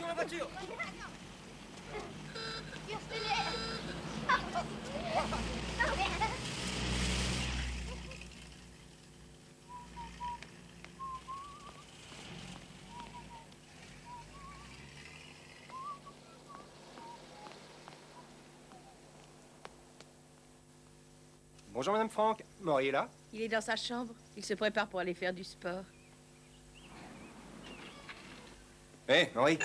la voiture. Bonjour, Madame Franck. Maury est là? Il est dans sa chambre. Il se prépare pour aller faire du sport. Hé, hey, Maury.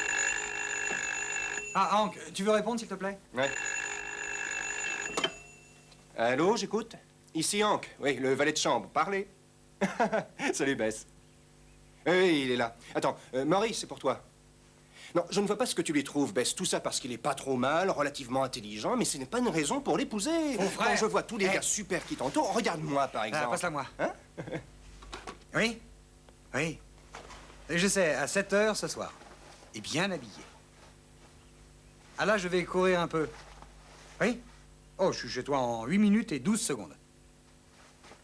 Ah, Hank, tu veux répondre, s'il te plaît? Ouais. Allô, j'écoute. Ici Hank. Oui, le valet de chambre. Parlez. Salut, Bess. Oui, il est là. Attends, Maury, c'est pour toi. Non, je ne vois pas ce que tu lui trouves, Bess. Tout ça parce qu'il est pas trop mal, relativement intelligent, mais ce n'est pas une raison pour l'épouser. Mon frère. Quand je vois tous les gars super qui t'entourent, regarde-moi, par exemple. Passe-la moi. Hein? Oui? Oui. Je sais, à 7 heures ce soir. Et bien habillé. Ah là, je vais courir un peu. Oui? Oh, je suis chez toi en 8 minutes et 12 secondes.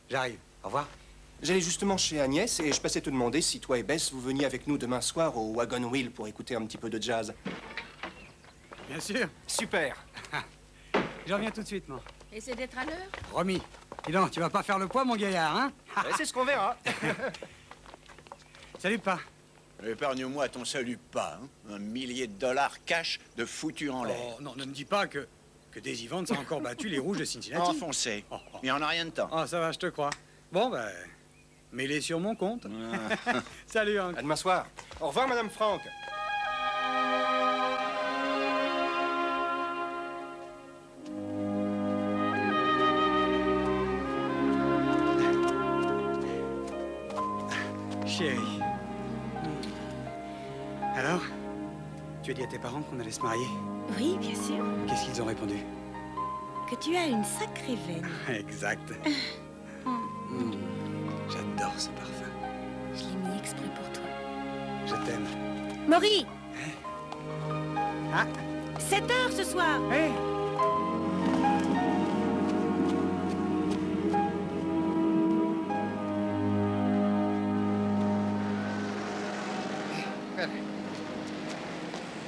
J'arrive. Au revoir. J'allais justement chez Agnès et je passais te demander si toi et Bess, vous veniez avec nous demain soir au Wagon Wheel pour écouter un petit peu de jazz. Bien sûr. Super. Je reviens tout de suite, moi. Essaie d'être à l'heure. Promis. Dis donc, tu vas pas faire le poids, mon gaillard, hein? C'est ce qu'on verra. Salut, pas. Épargne-moi ton salut pas, hein. $1 000 cash de foutu en l'air. Oh, non, ne me dis pas que Daisy Vance a encore battu les rouges de Cincinnati. Enfoncé. Il en a rien de temps. Oh, ça va, je te crois. Bon, ben, mets-les sur mon compte. Salut, Hank. À demain soir. Au revoir, Madame Franck. Chérie. Alors, tu as dit à tes parents qu'on allait se marier? Oui, bien sûr. Qu'est-ce qu'ils ont répondu? Que tu as une sacrée veine. Exact. J'adore ce parfum. Je l'ai mis exprès pour toi. Je t'aime. Maury! Ah! 7 heures ce soir! Hé!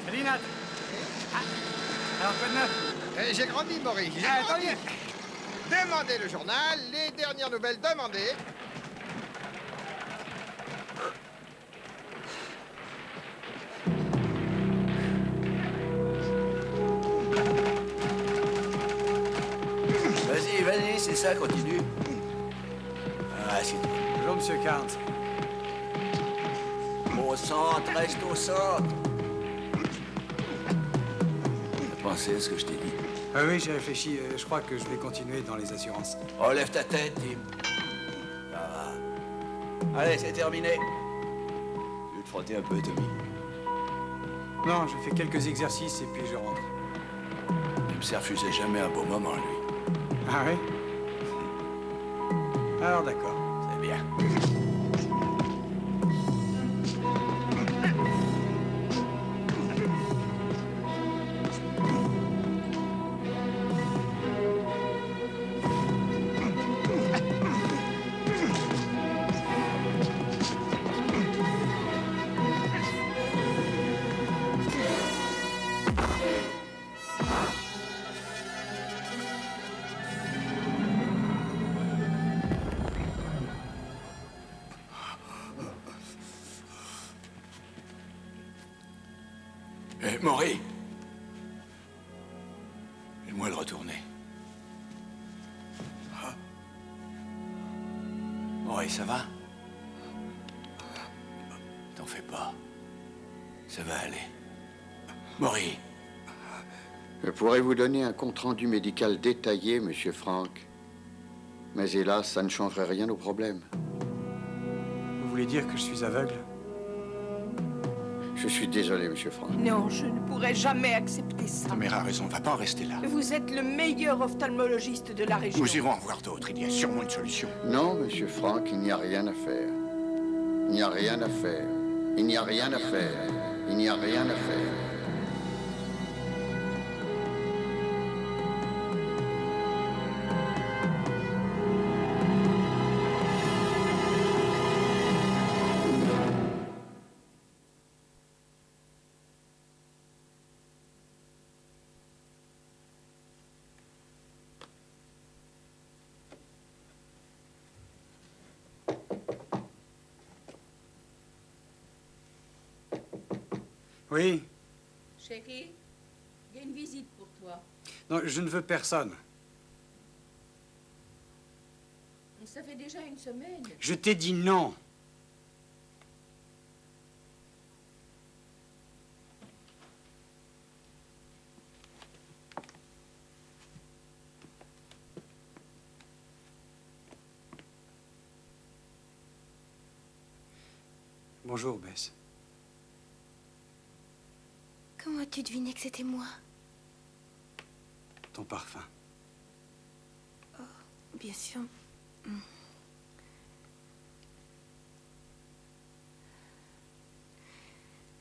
Salut, Nat! Ah. Alors, quoi de neuf? J'ai grandi, Maury. J'ai Ah, grandi. attendez. Demandez le journal, les dernières nouvelles demandées. Vas-y, vas-y, c'est ça, continue. Ah, c'est tout. Bonjour, monsieur Carnes. Au centre, reste au centre. T'as pensé à ce que je t'ai dit? Ah oui, j'ai réfléchi. Je crois que je vais continuer dans les assurances. Relève ta tête, Tim. Ça va. Allez, c'est terminé. Je vais te frotter un peu, Tommy. Non, je fais quelques exercices et puis je rentre. Il me s'est refusé jamais un beau moment, lui. Ah oui? Alors d'accord. C'est bien. Maury. Aide-moi à le retourner. Maury, ça va? T'en fais pas. Ça va aller. Maury. Je pourrais vous donner un compte-rendu médical détaillé, monsieur Frank. Mais hélas, ça ne changerait rien au problème. Vous voulez dire que je suis aveugle? Je suis désolé, monsieur Frank. Non, je ne pourrais jamais accepter ça. Ta mère a raison, va pas en rester là. Vous êtes le meilleur ophtalmologiste de la région. Nous irons en voir d'autres, il y a sûrement une solution. Non, monsieur Frank, il n'y a rien à faire. Il n'y a rien à faire. Il n'y a rien à faire. Il n'y a rien à faire. Oui. Chérie, il y a une visite pour toi. Non, je ne veux personne. Ça fait déjà une semaine. Je t'ai dit non. Bonjour, Bess. Comment as-tu deviné que c'était moi? Ton parfum. Bien sûr.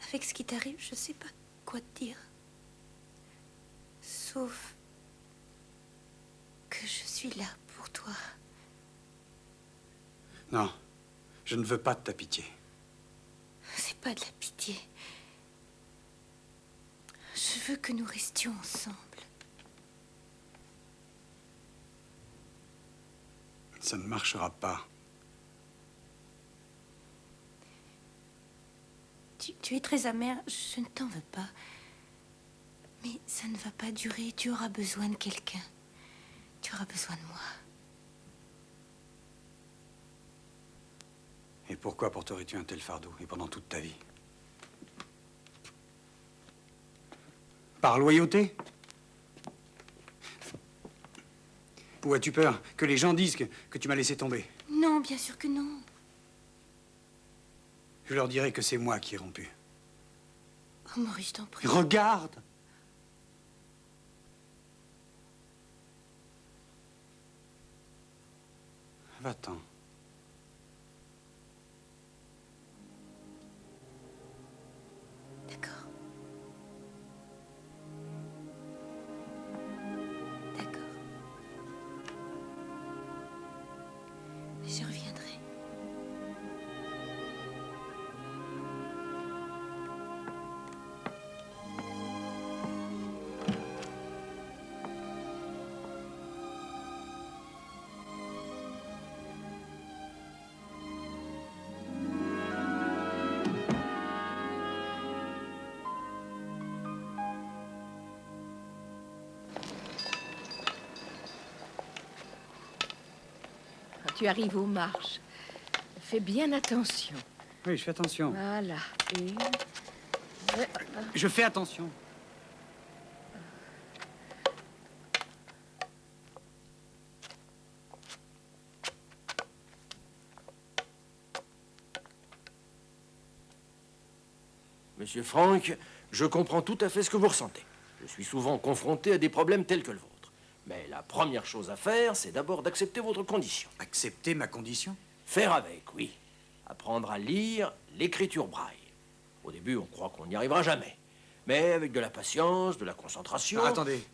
Avec ce qui t'arrive, je sais pas quoi te dire. Sauf que je suis là pour toi. Non, je ne veux pas de ta pitié. C'est pas de la pitié. Je veux que nous restions ensemble. Ça ne marchera pas. Tu es très amère, je ne t'en veux pas. Mais ça ne va pas durer, tu auras besoin de quelqu'un. Tu auras besoin de moi. Et pourquoi porterais-tu un tel fardeau, et pendant toute ta vie? Par loyauté? Ou as-tu peur que les gens disent que tu m'as laissé tomber? Non, bien sûr que non. Je leur dirai que c'est moi qui ai rompu. Oh, Maurice, je t'en prie. Regarde! Va-t'en. D'accord. D'accord. Je reviendrai. Quand tu arrives aux marches, fais bien attention. Oui, je fais attention. Voilà. Une. Je fais attention. Monsieur Franck, je comprends tout à fait ce que vous ressentez. Je suis souvent confronté à des problèmes tels que le vôtre. Mais la première chose à faire, c'est d'abord d'accepter votre condition. Accepter ma condition? Faire avec, oui. Apprendre à lire l'écriture braille. Au début, on croit qu'on n'y arrivera jamais. Mais avec de la patience, de la concentration... Ah, attendez.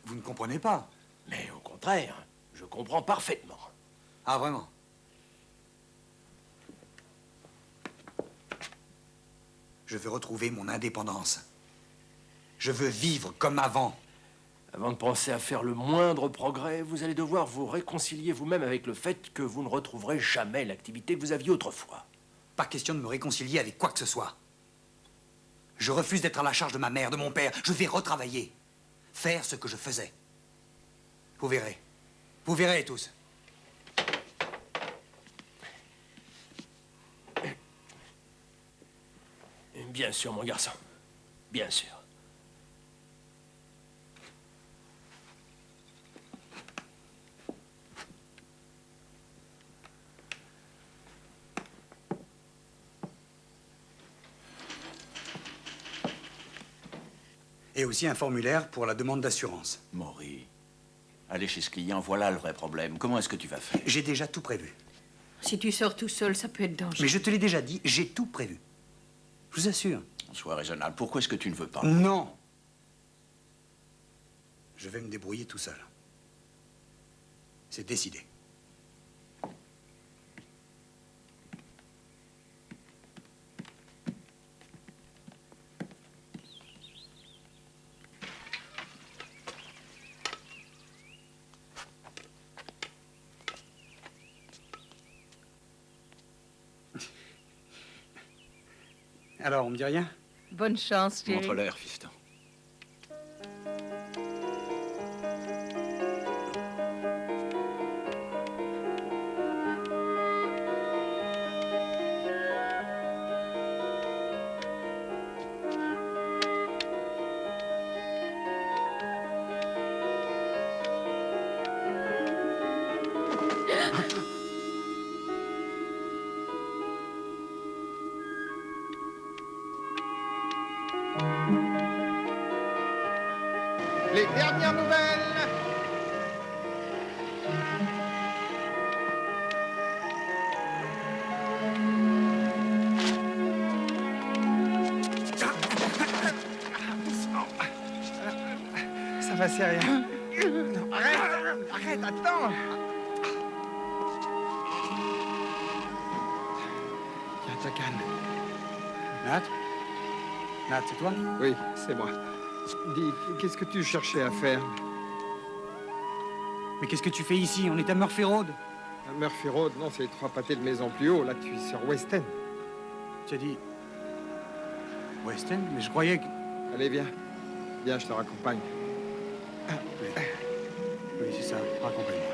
Vous ne comprenez pas? Mais au contraire, je comprends parfaitement. Ah, vraiment? Je veux retrouver mon indépendance. Je veux vivre comme avant. Avant de penser à faire le moindre progrès, vous allez devoir vous réconcilier vous-même avec le fait que vous ne retrouverez jamais l'activité que vous aviez autrefois. Pas question de me réconcilier avec quoi que ce soit. Je refuse d'être à la charge de ma mère, de mon père. Je vais retravailler. Faire ce que je faisais. Vous verrez. Vous verrez tous. Bien sûr, mon garçon. Bien sûr. Et aussi un formulaire pour la demande d'assurance. Maury, aller chez ce client, voilà le vrai problème. Comment est-ce que tu vas faire? J'ai déjà tout prévu. Si tu sors tout seul, ça peut être dangereux. Mais je te l'ai déjà dit, j'ai tout prévu. Je vous assure. Sois raisonnable. Pourquoi est-ce que tu ne veux pas? Non. Je vais me débrouiller tout seul. C'est décidé. Alors, on me dit rien? Bonne chance, chérie. Montre-leur, fiston. Les dernières nouvelles. Ça va, c'est rien. Non, arrête, attends. Tiens, ta canne. Nat? Nat, c'est toi? Oui, c'est moi. Dis, qu'est-ce que tu cherchais à faire? Mais qu'est-ce que tu fais ici? On est à Murphy Road. À Murphy Road, non, c'est les 3 pâtés de maison plus haut. Là, tu es sur West End. Tu as dit... West End? Mais je croyais que... Allez, viens. Viens, je te raccompagne. Oui, c'est ça. Raccompagne-moi.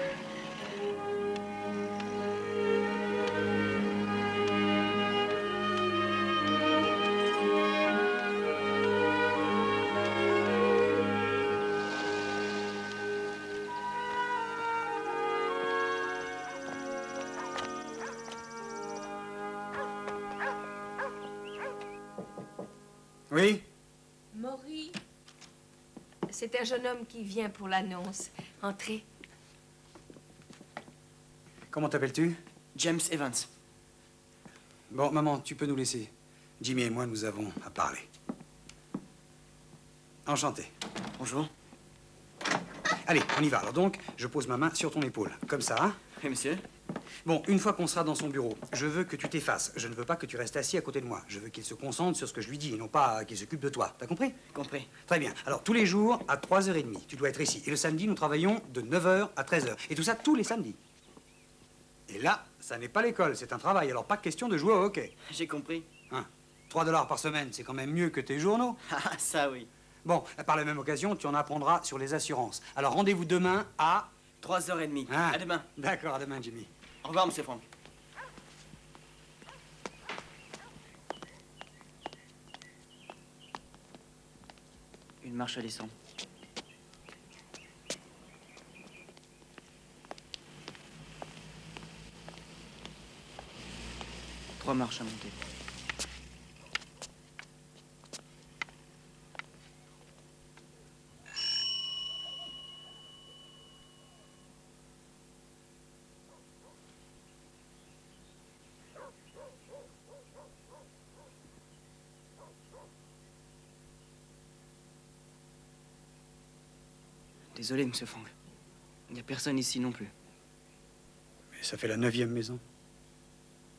Oui? Maury, c'est un jeune homme qui vient pour l'annonce. Entrez. Comment t'appelles-tu? James Evans. Bon, maman, tu peux nous laisser. Jimmy et moi, nous avons à parler. Enchanté. Bonjour. Allez, on y va. Alors donc, je pose ma main sur ton épaule. Comme ça, hein? Oui, monsieur. Bon, une fois qu'on sera dans son bureau, je veux que tu t'effaces. Je ne veux pas que tu restes assis à côté de moi. Je veux qu'il se concentre sur ce que je lui dis et non pas qu'il s'occupe de toi. T'as compris? Compris. Très bien. Alors, tous les jours, à 3h30, tu dois être ici. Et le samedi, nous travaillons de 9h à 13h. Et tout ça, tous les samedis. Et là, ça n'est pas l'école, c'est un travail. Alors, pas question de jouer au hockey. J'ai compris. Hein? 3 $ par semaine, c'est quand même mieux que tes journaux. Ah, ça oui. Bon, par la même occasion, tu en apprendras sur les assurances. Alors, rendez-vous demain à... 3h30. Ah. À demain. D'accord, à demain, Jimmy. Au revoir, monsieur Franck. Une marche à descendre. 3 marches à monter. Désolé, monsieur Franck. Il n'y a personne ici non plus. Mais ça fait la 9e maison.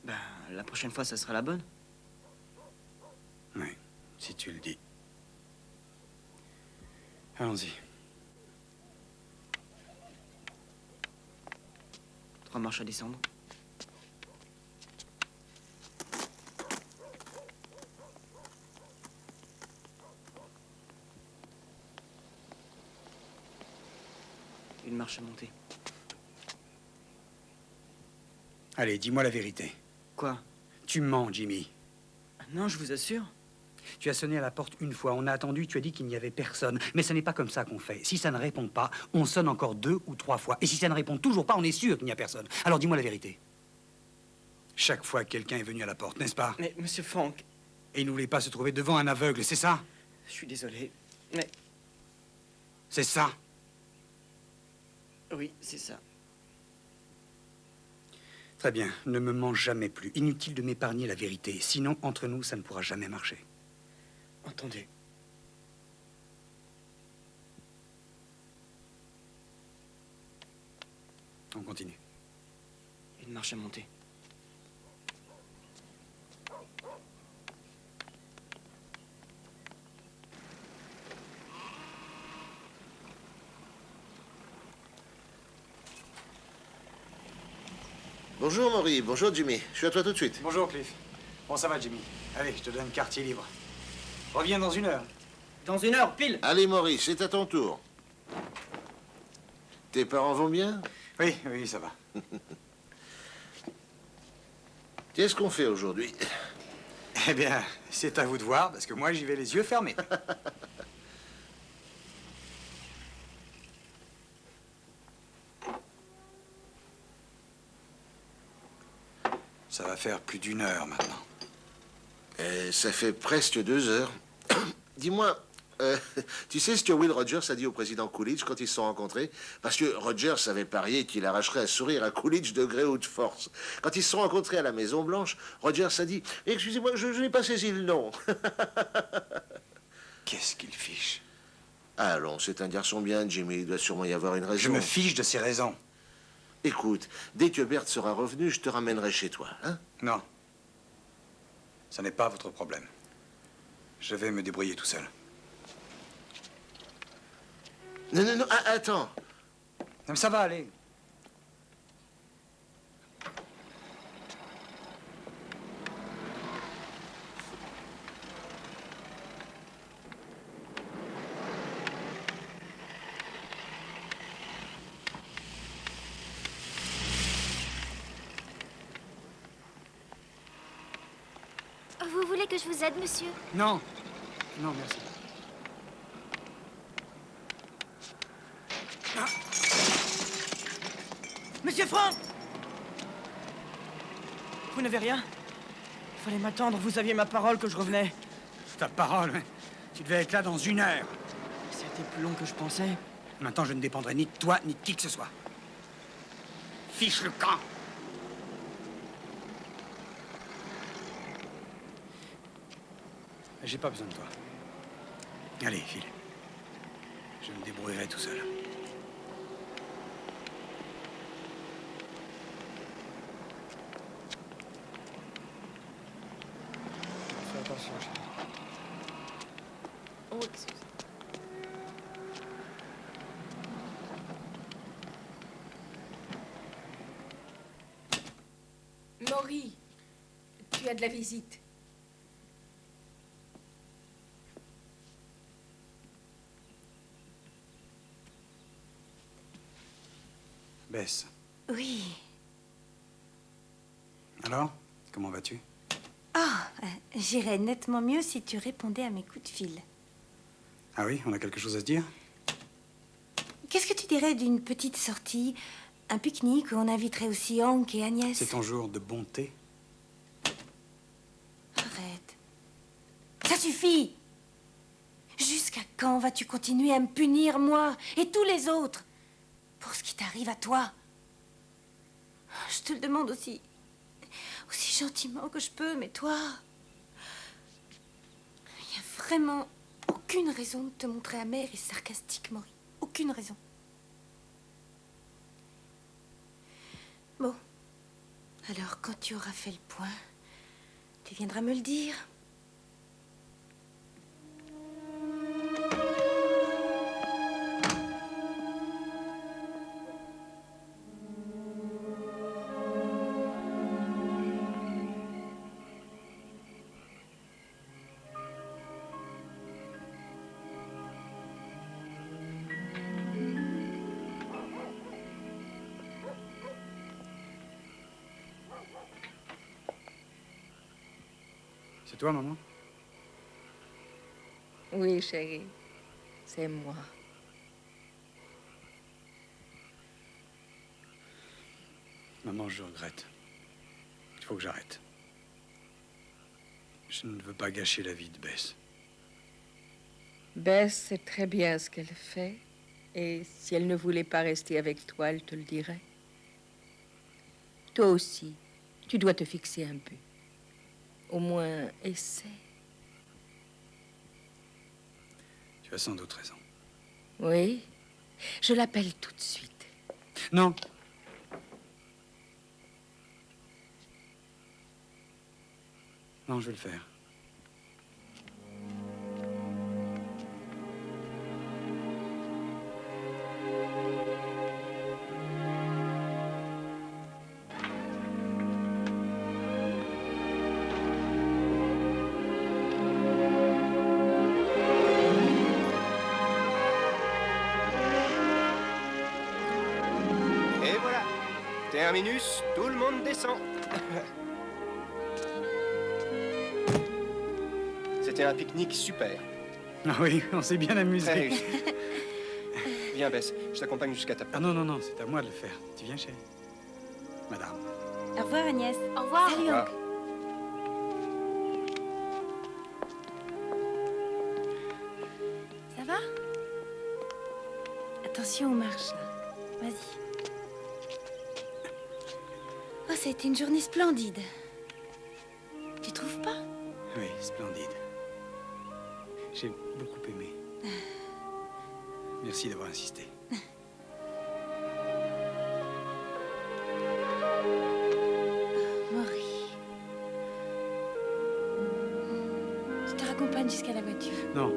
Ben, la prochaine fois, ça sera la bonne. Oui, si tu le dis. Allons-y. 3 marches à descendre. Une marche à monter. Allez, dis-moi la vérité. Quoi? Tu mens, Jimmy. Non, je vous assure. Tu as sonné à la porte une fois, on a attendu, tu as dit qu'il n'y avait personne. Mais ce n'est pas comme ça qu'on fait. Si ça ne répond pas, on sonne encore 2 ou 3 fois. Et si ça ne répond toujours pas, on est sûr qu'il n'y a personne. Alors dis-moi la vérité. Chaque fois, quelqu'un est venu à la porte, n'est-ce pas? Mais, monsieur Franck... Et il ne voulait pas se trouver devant un aveugle, c'est ça? Je suis désolé, mais... C'est ça? Oui, c'est ça. Très bien, ne me mens jamais plus. Inutile de m'épargner la vérité. Sinon, entre nous, ça ne pourra jamais marcher. Entendez. On continue. Une marche à monter. Bonjour Maury, bonjour Jimmy. Je suis à toi tout de suite. Bonjour Cliff. Bon, ça va Jimmy. Allez, je te donne quartier libre. Reviens dans 1 heure. Dans 1 heure, pile. Allez, Maurice, c'est à ton tour. Tes parents vont bien? Oui, oui, ça va. Qu'est-ce qu'on fait aujourd'hui? Eh bien, c'est à vous de voir, parce que moi, j'y vais les yeux fermés. Ça va faire plus d'1 heure maintenant. Ça fait presque 2 heures. Dis-moi, tu sais ce que Will Rogers a dit au président Coolidge quand ils se sont rencontrés? Parce que Rogers avait parié qu'il arracherait un sourire à Coolidge de gré ou de force. Quand ils se sont rencontrés à la Maison-Blanche, Rogers a dit « Excusez-moi, je n'ai pas saisi le nom. » Qu'est-ce qu'il fiche? Allons, c'est un garçon bien, Jimmy. Il doit sûrement y avoir une raison. Je me fiche de ses raisons. Écoute, dès que Bert sera revenu, je te ramènerai chez toi, hein? Non. Ce n'est pas votre problème. Je vais me débrouiller tout seul. Non, non, non, attends. Non, mais ça va aller. Vous voulez que je vous aide, monsieur? Non. Non, merci. Monsieur Franck! Vous n'avez rien? Il fallait m'attendre, vous aviez ma parole que je revenais. Ta parole, hein. Tu devais être là dans 1 heure. C'était plus long que je pensais. Maintenant, je ne dépendrai ni de toi, ni de qui que ce soit. Fiche le camp! J'ai pas besoin de toi. Allez, file. Je me débrouillerai tout seul. Fais attention, chérie. Oh, excuse. Maury, tu as de la visite. Bess. Oui. Alors, comment vas-tu? J'irais nettement mieux si tu répondais à mes coups de fil. Ah oui, on a quelque chose à se dire? Qu'est-ce que tu dirais d'une petite sortie, un pique-nique où on inviterait aussi Hank et Agnès? C'est ton jour de bonté? Arrête. Ça suffit! Jusqu'à quand vas-tu continuer à me punir, moi et tous les autres, pour ce qui t'arrive à toi? Je te le demande aussi gentiment que je peux, mais toi... Il n'y a vraiment aucune raison de te montrer amère et sarcastique, Maury. Aucune raison. Bon. Alors, quand tu auras fait le point, tu viendras me le dire. C'est toi, maman? Oui, chérie. C'est moi. Maman, je regrette. Il faut que j'arrête. Je ne veux pas gâcher la vie de Bess. Bess sait très bien ce qu'elle fait. Et si elle ne voulait pas rester avec toi, elle te le dirait. Toi aussi, tu dois te fixer un but. Au moins, essaie. Tu as sans doute raison. Oui, je l'appelle tout de suite. Non. Non, je vais le faire. Terminus, tout le monde descend. C'était un pique-nique super. Ah oui, on s'est bien amusé. Très réussi. Viens, Bess, je t'accompagne jusqu'à ta porte. Ah non, non, non, c'est à moi de le faire. Tu viens, chérie? Madame. Au revoir, Agnès. Au revoir. Salut, Ah. oncle. Ça va? Attention aux marches, là. Vas-y. Oh, ça a été une journée splendide. Tu trouves pas? Oui, splendide. J'ai beaucoup aimé. Merci d'avoir insisté. Maury. Je te raccompagne jusqu'à la voiture. Non.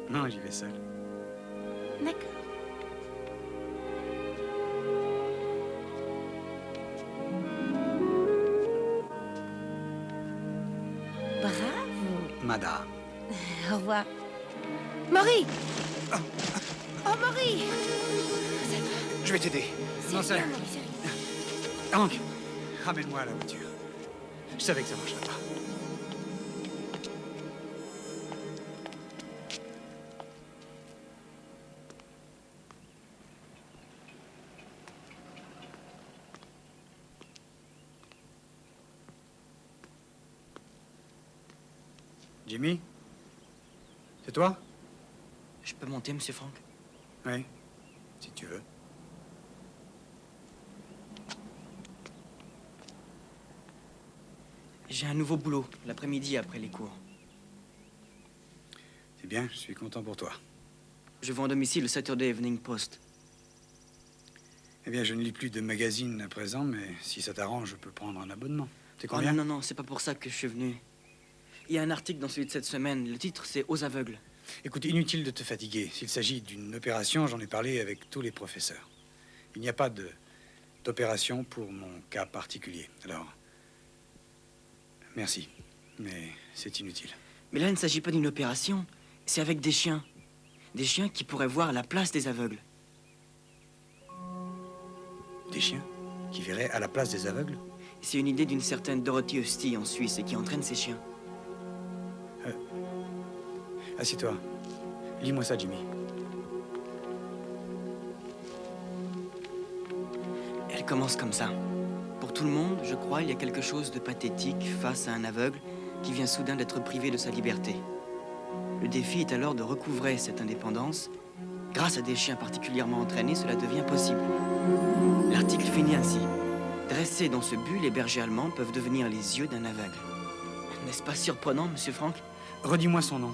Non, j'y vais seul. D'accord. Bravo. Madame. Au revoir. Maury! Oh, Maury! Je vais t'aider. Non, C'est ça... rien, Maury, c'est rien. Hank, ramène-moi à la voiture. Je savais que ça marcherait pas. Jimmy? C'est toi? Je peux monter, monsieur Frank? Oui, si tu veux. J'ai un nouveau boulot, l'après-midi après les cours. C'est bien, je suis content pour toi. Je vends à domicile le Saturday Evening Post. Eh bien, je ne lis plus de magazines à présent, mais si ça t'arrange, je peux prendre un abonnement. C'est Oh combien? non, non, non, c'est pas pour ça que je suis venu. Il y a un article dans celui de cette semaine. Le titre, c'est Aux aveugles. Écoute, inutile de te fatiguer. S'il s'agit d'une opération, j'en ai parlé avec tous les professeurs. Il n'y a pas d'opération pour mon cas particulier. Alors, merci, mais c'est inutile. Mais là, il ne s'agit pas d'une opération. C'est avec des chiens. Des chiens qui pourraient voir à la place des aveugles. Des chiens qui verraient à la place des aveugles? C'est une idée d'une certaine Dorothy Husty en Suisse et qui entraîne ses chiens. Assieds-toi. Lis-moi ça, Jimmy. Elle commence comme ça. Pour tout le monde, je crois, il y a quelque chose de pathétique face à un aveugle qui vient soudain d'être privé de sa liberté. Le défi est alors de recouvrer cette indépendance. Grâce à des chiens particulièrement entraînés, cela devient possible. L'article finit ainsi. Dressés dans ce but, les bergers allemands peuvent devenir les yeux d'un aveugle. N'est-ce pas surprenant, monsieur Frank? Redis-moi son nom.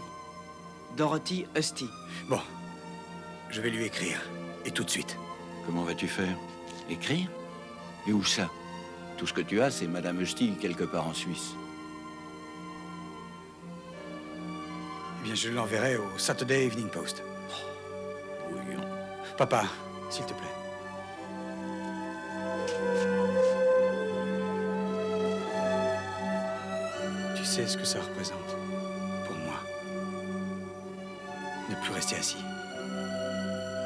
Dorothy Husty. Bon, je vais lui écrire. Et tout de suite. Comment vas-tu faire? Écrire? Et où ça? Tout ce que tu as, c'est Madame Husty quelque part en Suisse. Eh bien, je l'enverrai au Saturday Evening Post. Bouillon. Papa, s'il te plaît. Tu sais ce que ça représente pour moi. Ne plus rester assis.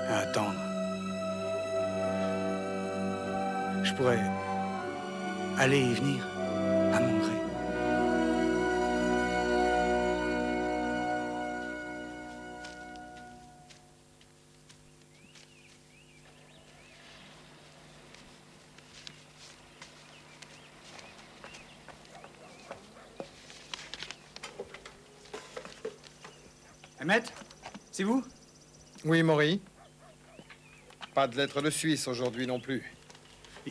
À attendre. Je pourrais aller et venir à mon gré. Emmett, c'est vous? Oui, Maury. Pas de lettre de Suisse aujourd'hui non plus.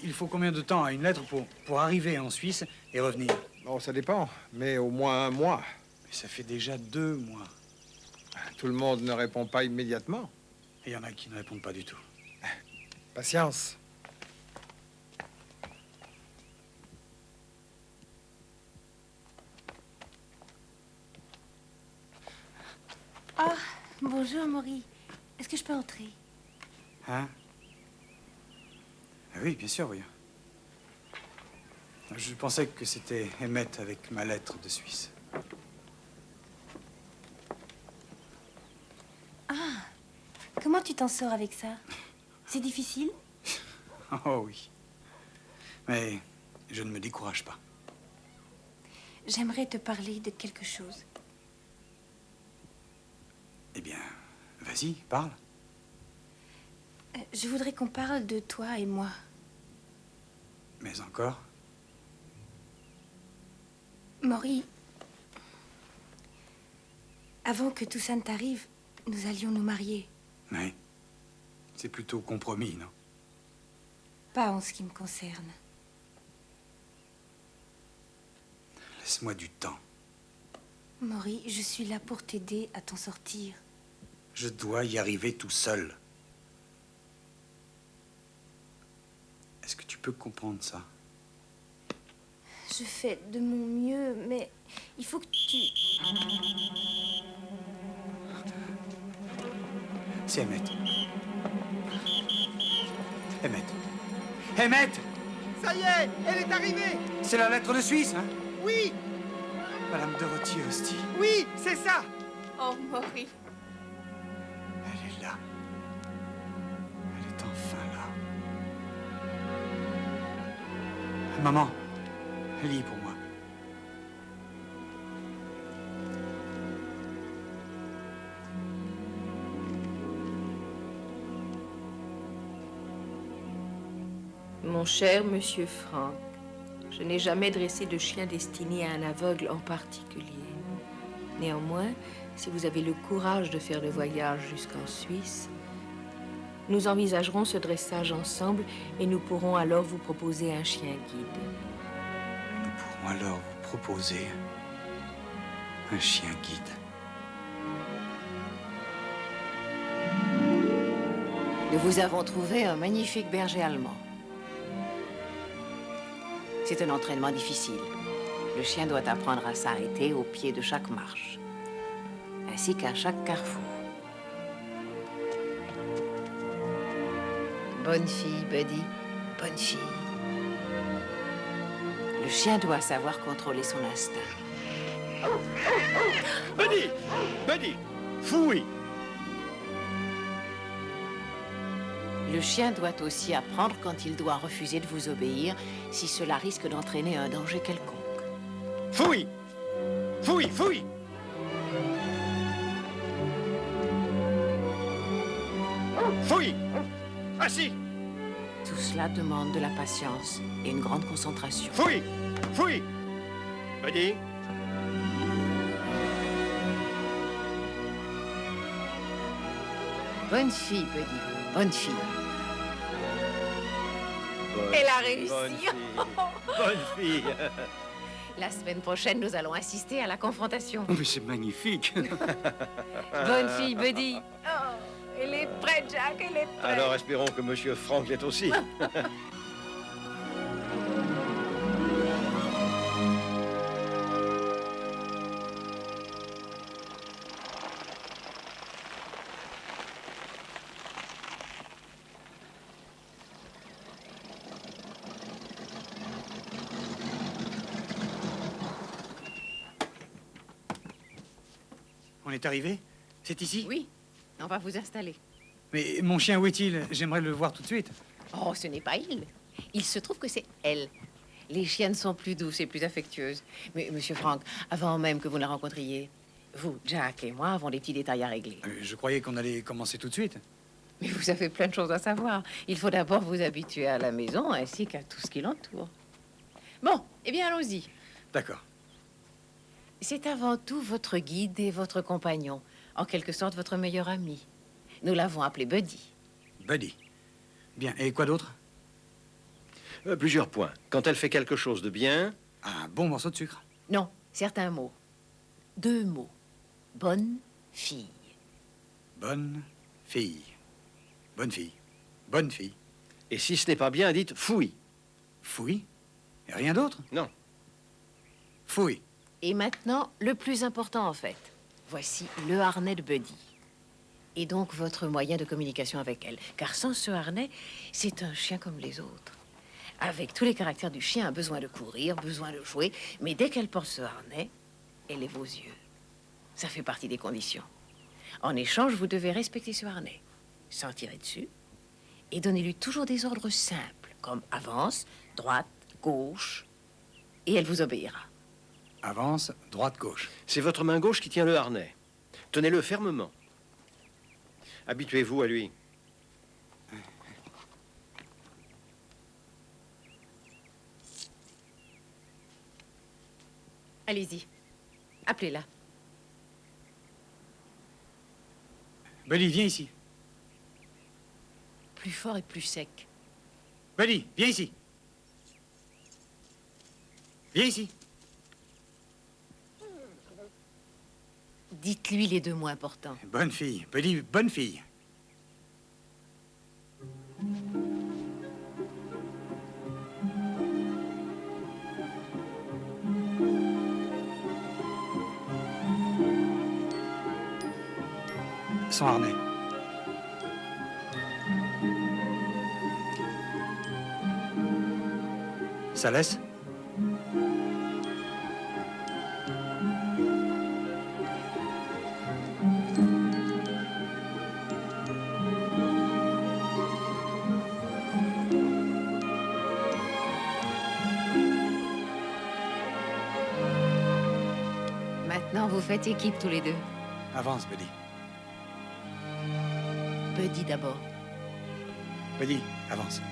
Il faut combien de temps à une lettre pour arriver en Suisse et revenir? Bon, ça dépend, mais au moins un mois. Mais ça fait déjà 2 mois. Tout le monde ne répond pas immédiatement. Et il y en a qui ne répondent pas du tout. Patience. Oh, bonjour, Maury. Est-ce que je peux entrer? Hein? Ah oui, bien sûr, oui. Je pensais que c'était Emmett avec ma lettre de Suisse. Ah, comment tu t'en sors avec ça? C'est difficile? Oh oui. Mais je ne me décourage pas. J'aimerais te parler de quelque chose. Eh bien, vas-y, parle. Je voudrais qu'on parle de toi et moi. Mais encore? Maury, avant que tout ça ne t'arrive, nous allions nous marier. Oui. C'est plutôt compromis, non? Pas en ce qui me concerne. Laisse-moi du temps. Maury, je suis là pour t'aider à t'en sortir. Je dois y arriver tout seul. Est-ce que tu peux comprendre ça? Je fais de mon mieux, mais il faut que tu... C'est Emmett. Emmett. Emmett! Ça y est, elle est arrivée. C'est la lettre de Suisse, hein? Oui, Madame Dorothy Hosty. oui, c'est ça. Oh, Maury. Elle est là. Elle est enfin là. Maman, lis pour moi. Mon cher monsieur Frank, je n'ai jamais dressé de chien destiné à un aveugle en particulier. Néanmoins, si vous avez le courage de faire le voyage jusqu'en Suisse, nous envisagerons ce dressage ensemble et nous pourrons alors vous proposer un chien guide. Nous pourrons alors vous proposer un chien guide. Nous vous avons trouvé un magnifique berger allemand. C'est un entraînement difficile. Le chien doit apprendre à s'arrêter au pied de chaque marche, ainsi qu'à chaque carrefour. Bonne fille, Buddy. Bonne fille. Le chien doit savoir contrôler son instinct. Buddy! Buddy! Fouille! Le chien doit aussi apprendre quand il doit refuser de vous obéir si cela risque d'entraîner un danger quelconque. Fouille! Fouille! Fouille! Fouille! Assis! Tout cela demande de la patience et une grande concentration. Fouille! Fouille! Buddy! Bonne fille, Buddy. Bonne fille. Elle a réussi. Bonne fille. Bonne fille. La semaine prochaine, nous allons assister à la confrontation. Mais c'est magnifique. Bonne fille, Buddy. Oh, elle est prête, Jack, elle est prête. Alors espérons que Monsieur Frank l'est aussi. On est arrivé? C'est ici? Oui, on va vous installer. Mais mon chien, où est-il? J'aimerais le voir tout de suite. Oh, ce n'est pas il. Il se trouve que c'est elle. Les chiennes sont plus douces et plus affectueuses. Mais, Monsieur Frank, avant même que vous la rencontriez, vous, Jack et moi avons des petits détails à régler. Je croyais qu'on allait commencer tout de suite. Mais vous avez plein de choses à savoir. Il faut d'abord vous habituer à la maison ainsi qu'à tout ce qui l'entoure. Bon, eh bien, allons-y. D'accord. C'est avant tout votre guide et votre compagnon, en quelque sorte votre meilleur ami. Nous l'avons appelé Buddy. Buddy. Bien, et quoi d'autre? Plusieurs points. Quand elle fait quelque chose de bien... Un bon morceau de sucre. Non, certains mots. 2 mots. Bonne fille. Bonne fille. Bonne fille. Bonne fille. Et si ce n'est pas bien, dites fouille. Fouille? Et rien d'autre? Non. Fouille. Et maintenant, le plus important en fait. Voici le harnais de Buddy. Et donc votre moyen de communication avec elle. Car sans ce harnais, c'est un chien comme les autres. Avec tous les caractères du chien, a besoin de courir, besoin de jouer. Mais dès qu'elle porte ce harnais, elle est vos yeux. Ça fait partie des conditions. En échange, vous devez respecter ce harnais, sans tirer dessus, et donnez-lui toujours des ordres simples. comme avance, droite, gauche, et elle vous obéira. Avance, droite, gauche. C'est votre main gauche qui tient le harnais. Tenez-le fermement. Habituez-vous à lui. Allez-y. Appelez-la. Buddy, viens ici. Plus fort et plus sec. Buddy, viens ici. Viens ici. Dites-lui les 2 mots importants. Bonne fille. Buddy, bonne fille. Son harnais. Ça laisse? Maintenant, vous faites équipe tous les 2. Avance, Buddy. Buddy d'abord. Buddy, avance.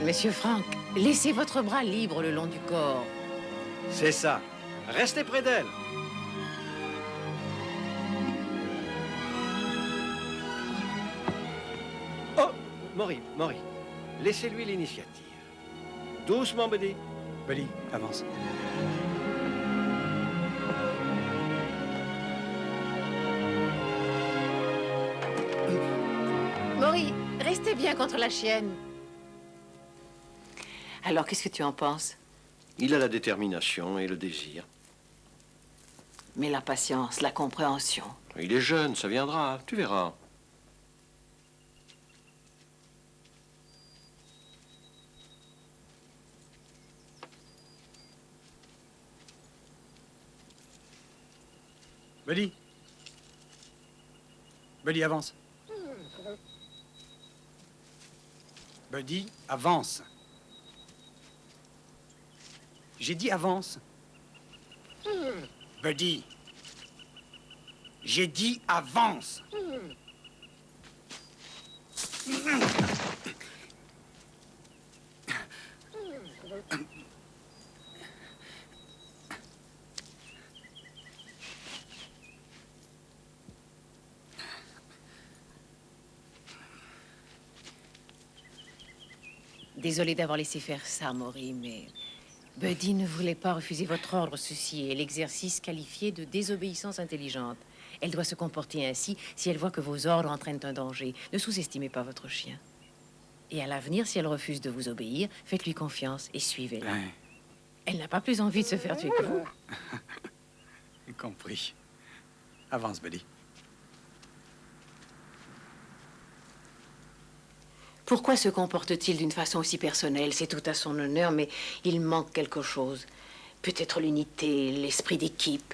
Monsieur Frank, laissez votre bras libre le long du corps. C'est ça. Restez près d'elle. Oh, Maury, laissez-lui l'initiative. Doucement, Buddy. Buddy, avance. Maury, restez bien contre la chienne. Alors, qu'est-ce que tu en penses? Il a la détermination et le désir. Mais la patience, la compréhension. Il est jeune, ça viendra, tu verras. Buddy. Buddy, avance. Buddy, avance. J'ai dit avance. Buddy. J'ai dit avance. Désolée d'avoir laissé faire ça, Maury, mais Buddy ne voulait pas refuser votre ordre. Ceci est l'exercice qualifié de désobéissance intelligente. Elle doit se comporter ainsi si elle voit que vos ordres entraînent un danger. Ne sous-estimez pas votre chien. Et à l'avenir, si elle refuse de vous obéir, faites-lui confiance et suivez-la. Ouais. Elle n'a pas plus envie de se faire tuer que vous. Compris. Avance, Buddy. Pourquoi se comporte-t-il d'une façon aussi personnelle? C'est tout à son honneur, mais il manque quelque chose. Peut-être l'unité, l'esprit d'équipe.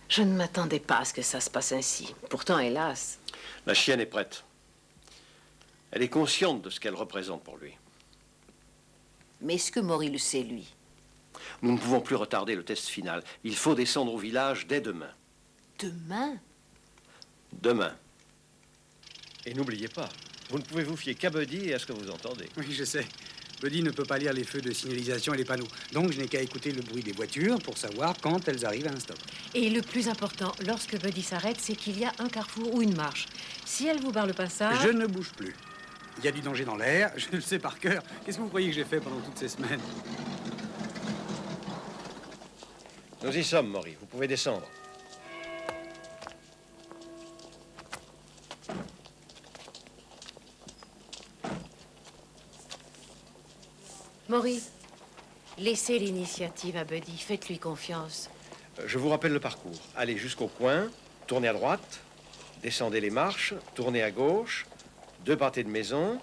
Je ne m'attendais pas à ce que ça se passe ainsi. Pourtant, hélas... La chienne est prête. Elle est consciente de ce qu'elle représente pour lui. Mais est-ce que Maury le sait, lui? Nous ne pouvons plus retarder le test final. Il faut descendre au village dès demain. Demain? Demain. Et n'oubliez pas, vous ne pouvez vous fier qu'à Buddy et à ce que vous entendez. Oui, je sais. Buddy ne peut pas lire les feux de signalisation et les panneaux. Donc, je n'ai qu'à écouter le bruit des voitures pour savoir quand elles arrivent à un stop. Et le plus important, lorsque Buddy s'arrête, c'est qu'il y a un carrefour ou une marche. Si elle vous barre le passage... Je ne bouge plus. Il y a du danger dans l'air, je le sais par cœur. Qu'est-ce que vous croyez que j'ai fait pendant toutes ces semaines? Nous y sommes, Maury. Vous pouvez descendre. Maury, laissez l'initiative à Buddy. Faites-lui confiance. Je vous rappelle le parcours. Allez jusqu'au coin, tournez à droite, descendez les marches, tournez à gauche, 2 pâtés de maison,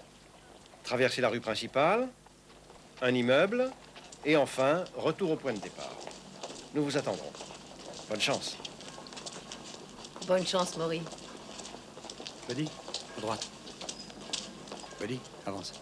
traversez la rue principale, un immeuble, et enfin, retour au point de départ. Nous vous attendrons. Bonne chance. Bonne chance, Maury. Buddy, à droite. Buddy, avance.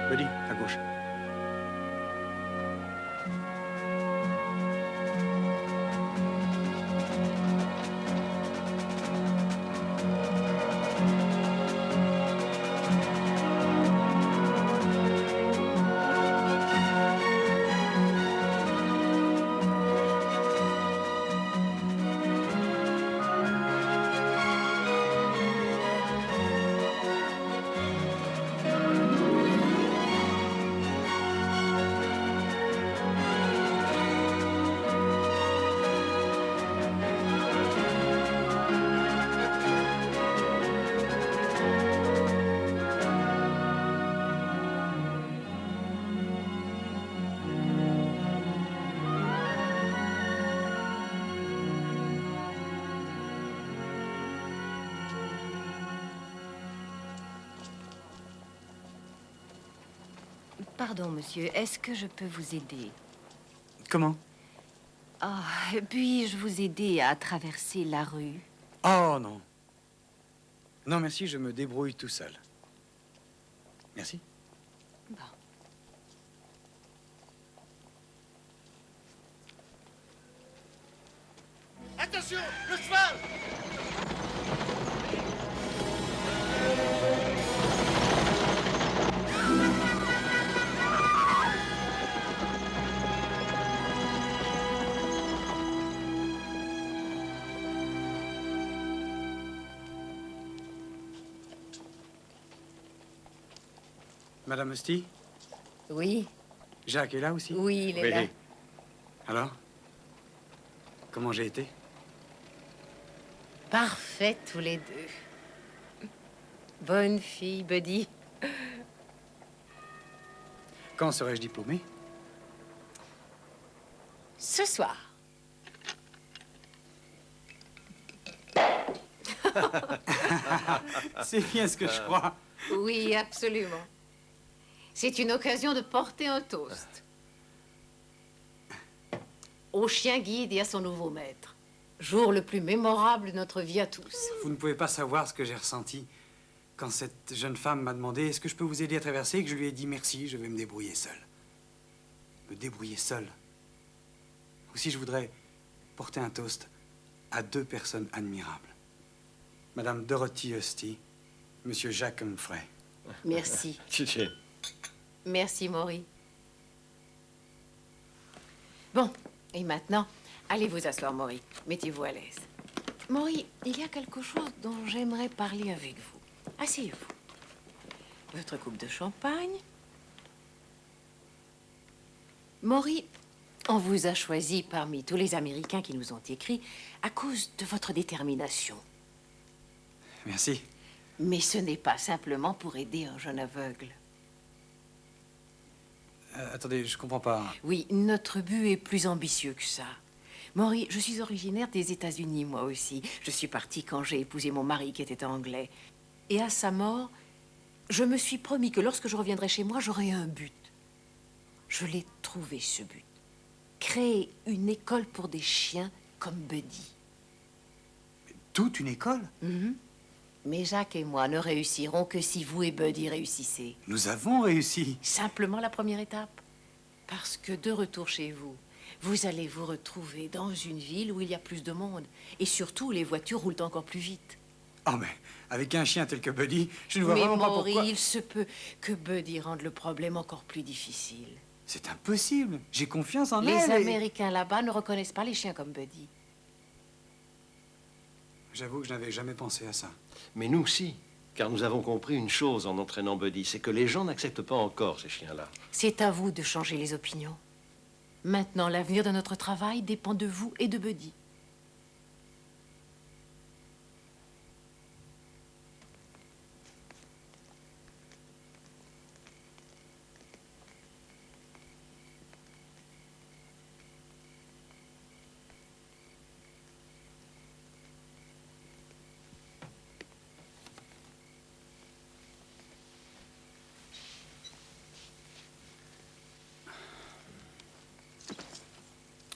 Buddy, à gauche. Pardon, monsieur, est-ce que je peux vous aider? Comment? Ah, puis-je vous aider à traverser la rue? Oh, non. Non, merci, je me débrouille tout seul. Merci. Bon. Attention, le cheval! Madame Hosty? Oui. Jacques est là aussi? Oui, il est là. Alors? Comment j'ai été? Parfait, tous les deux. Bonne fille, Buddy. Quand serai-je diplômé? Ce soir. C'est bien ce que je crois. Oui, absolument. C'est une occasion de porter un toast. Au chien guide et à son nouveau maître. Jour le plus mémorable de notre vie à tous. Vous ne pouvez pas savoir ce que j'ai ressenti quand cette jeune femme m'a demandé « Est-ce que je peux vous aider à traverser ?» et que je lui ai dit « Merci, je vais me débrouiller seul. » Me débrouiller seul. Aussi, je voudrais porter un toast à deux personnes admirables. Madame Dorothy Hosty, Monsieur Jacques Humphrey. Merci. Merci, Maury. Bon, et maintenant, allez vous asseoir, Maury. Mettez-vous à l'aise. Maury, il y a quelque chose dont j'aimerais parler avec vous. Asseyez-vous. Votre coupe de champagne. Maury, on vous a choisi parmi tous les Américains qui nous ont écrit à cause de votre détermination. Merci. Mais ce n'est pas simplement pour aider un jeune aveugle. Attendez, je comprends pas. Oui, notre but est plus ambitieux que ça. Maury, je suis originaire des États-Unis, moi aussi. Je suis partie quand j'ai épousé mon mari qui était anglais. Et à sa mort, je me suis promis que lorsque je reviendrai chez moi, j'aurai un but. Je l'ai trouvé, ce but. Créer une école pour des chiens comme Buddy. Toute une école? Mais Jacques et moi ne réussirons que si vous et Buddy réussissez. Nous avons réussi. Simplement la première étape. Parce que de retour chez vous, vous allez vous retrouver dans une ville où il y a plus de monde. Et surtout, les voitures roulent encore plus vite. Oh, mais avec un chien tel que Buddy, je ne vois Mais vraiment pas Maury, pourquoi... il se peut que Buddy rende le problème encore plus difficile. C'est impossible. J'ai confiance en Les elle. Américains là-bas ne reconnaissent pas les chiens comme Buddy. J'avoue que je n'avais jamais pensé à ça. Mais nous aussi, car nous avons compris une chose en entraînant Buddy, c'est que les gens n'acceptent pas encore ces chiens-là. C'est à vous de changer les opinions. Maintenant, l'avenir de notre travail dépend de vous et de Buddy.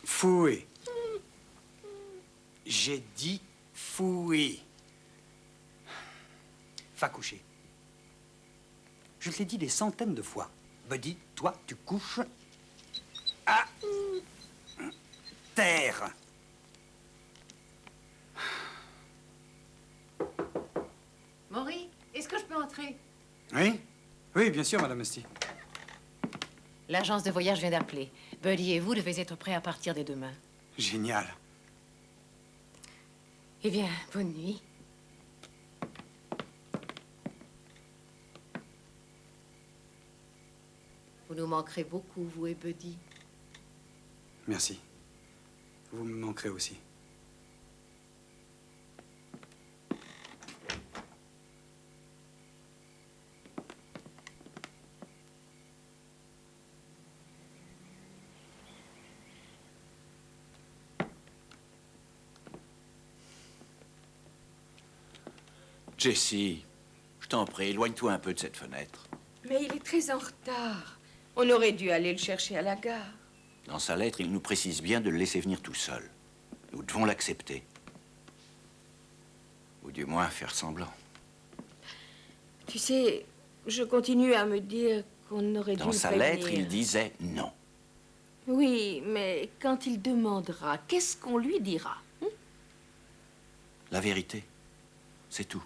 Fouet. J'ai dit fouet. Va coucher. Je te l'ai dit des centaines de fois. Buddy, toi, tu couches à terre. Maury, est-ce que je peux entrer? Oui? Oui, bien sûr, Madame Esty. L'agence de voyage vient d'appeler. Buddy et vous devez être prêts à partir dès demain. Génial. Eh bien, bonne nuit. Vous nous manquerez beaucoup, vous et Buddy. Merci. Vous me manquerez aussi. Jessie, je t'en prie, éloigne-toi un peu de cette fenêtre. Mais il est très en retard. On aurait dû aller le chercher à la gare. Dans sa lettre, il nous précise bien de le laisser venir tout seul. Nous devons l'accepter. Ou du moins faire semblant. Tu sais, je continue à me dire qu'on aurait dû Dans le sa prévenir. lettre, il disait non. Oui, mais quand il demandera, qu'est-ce qu'on lui dira? La vérité, c'est tout.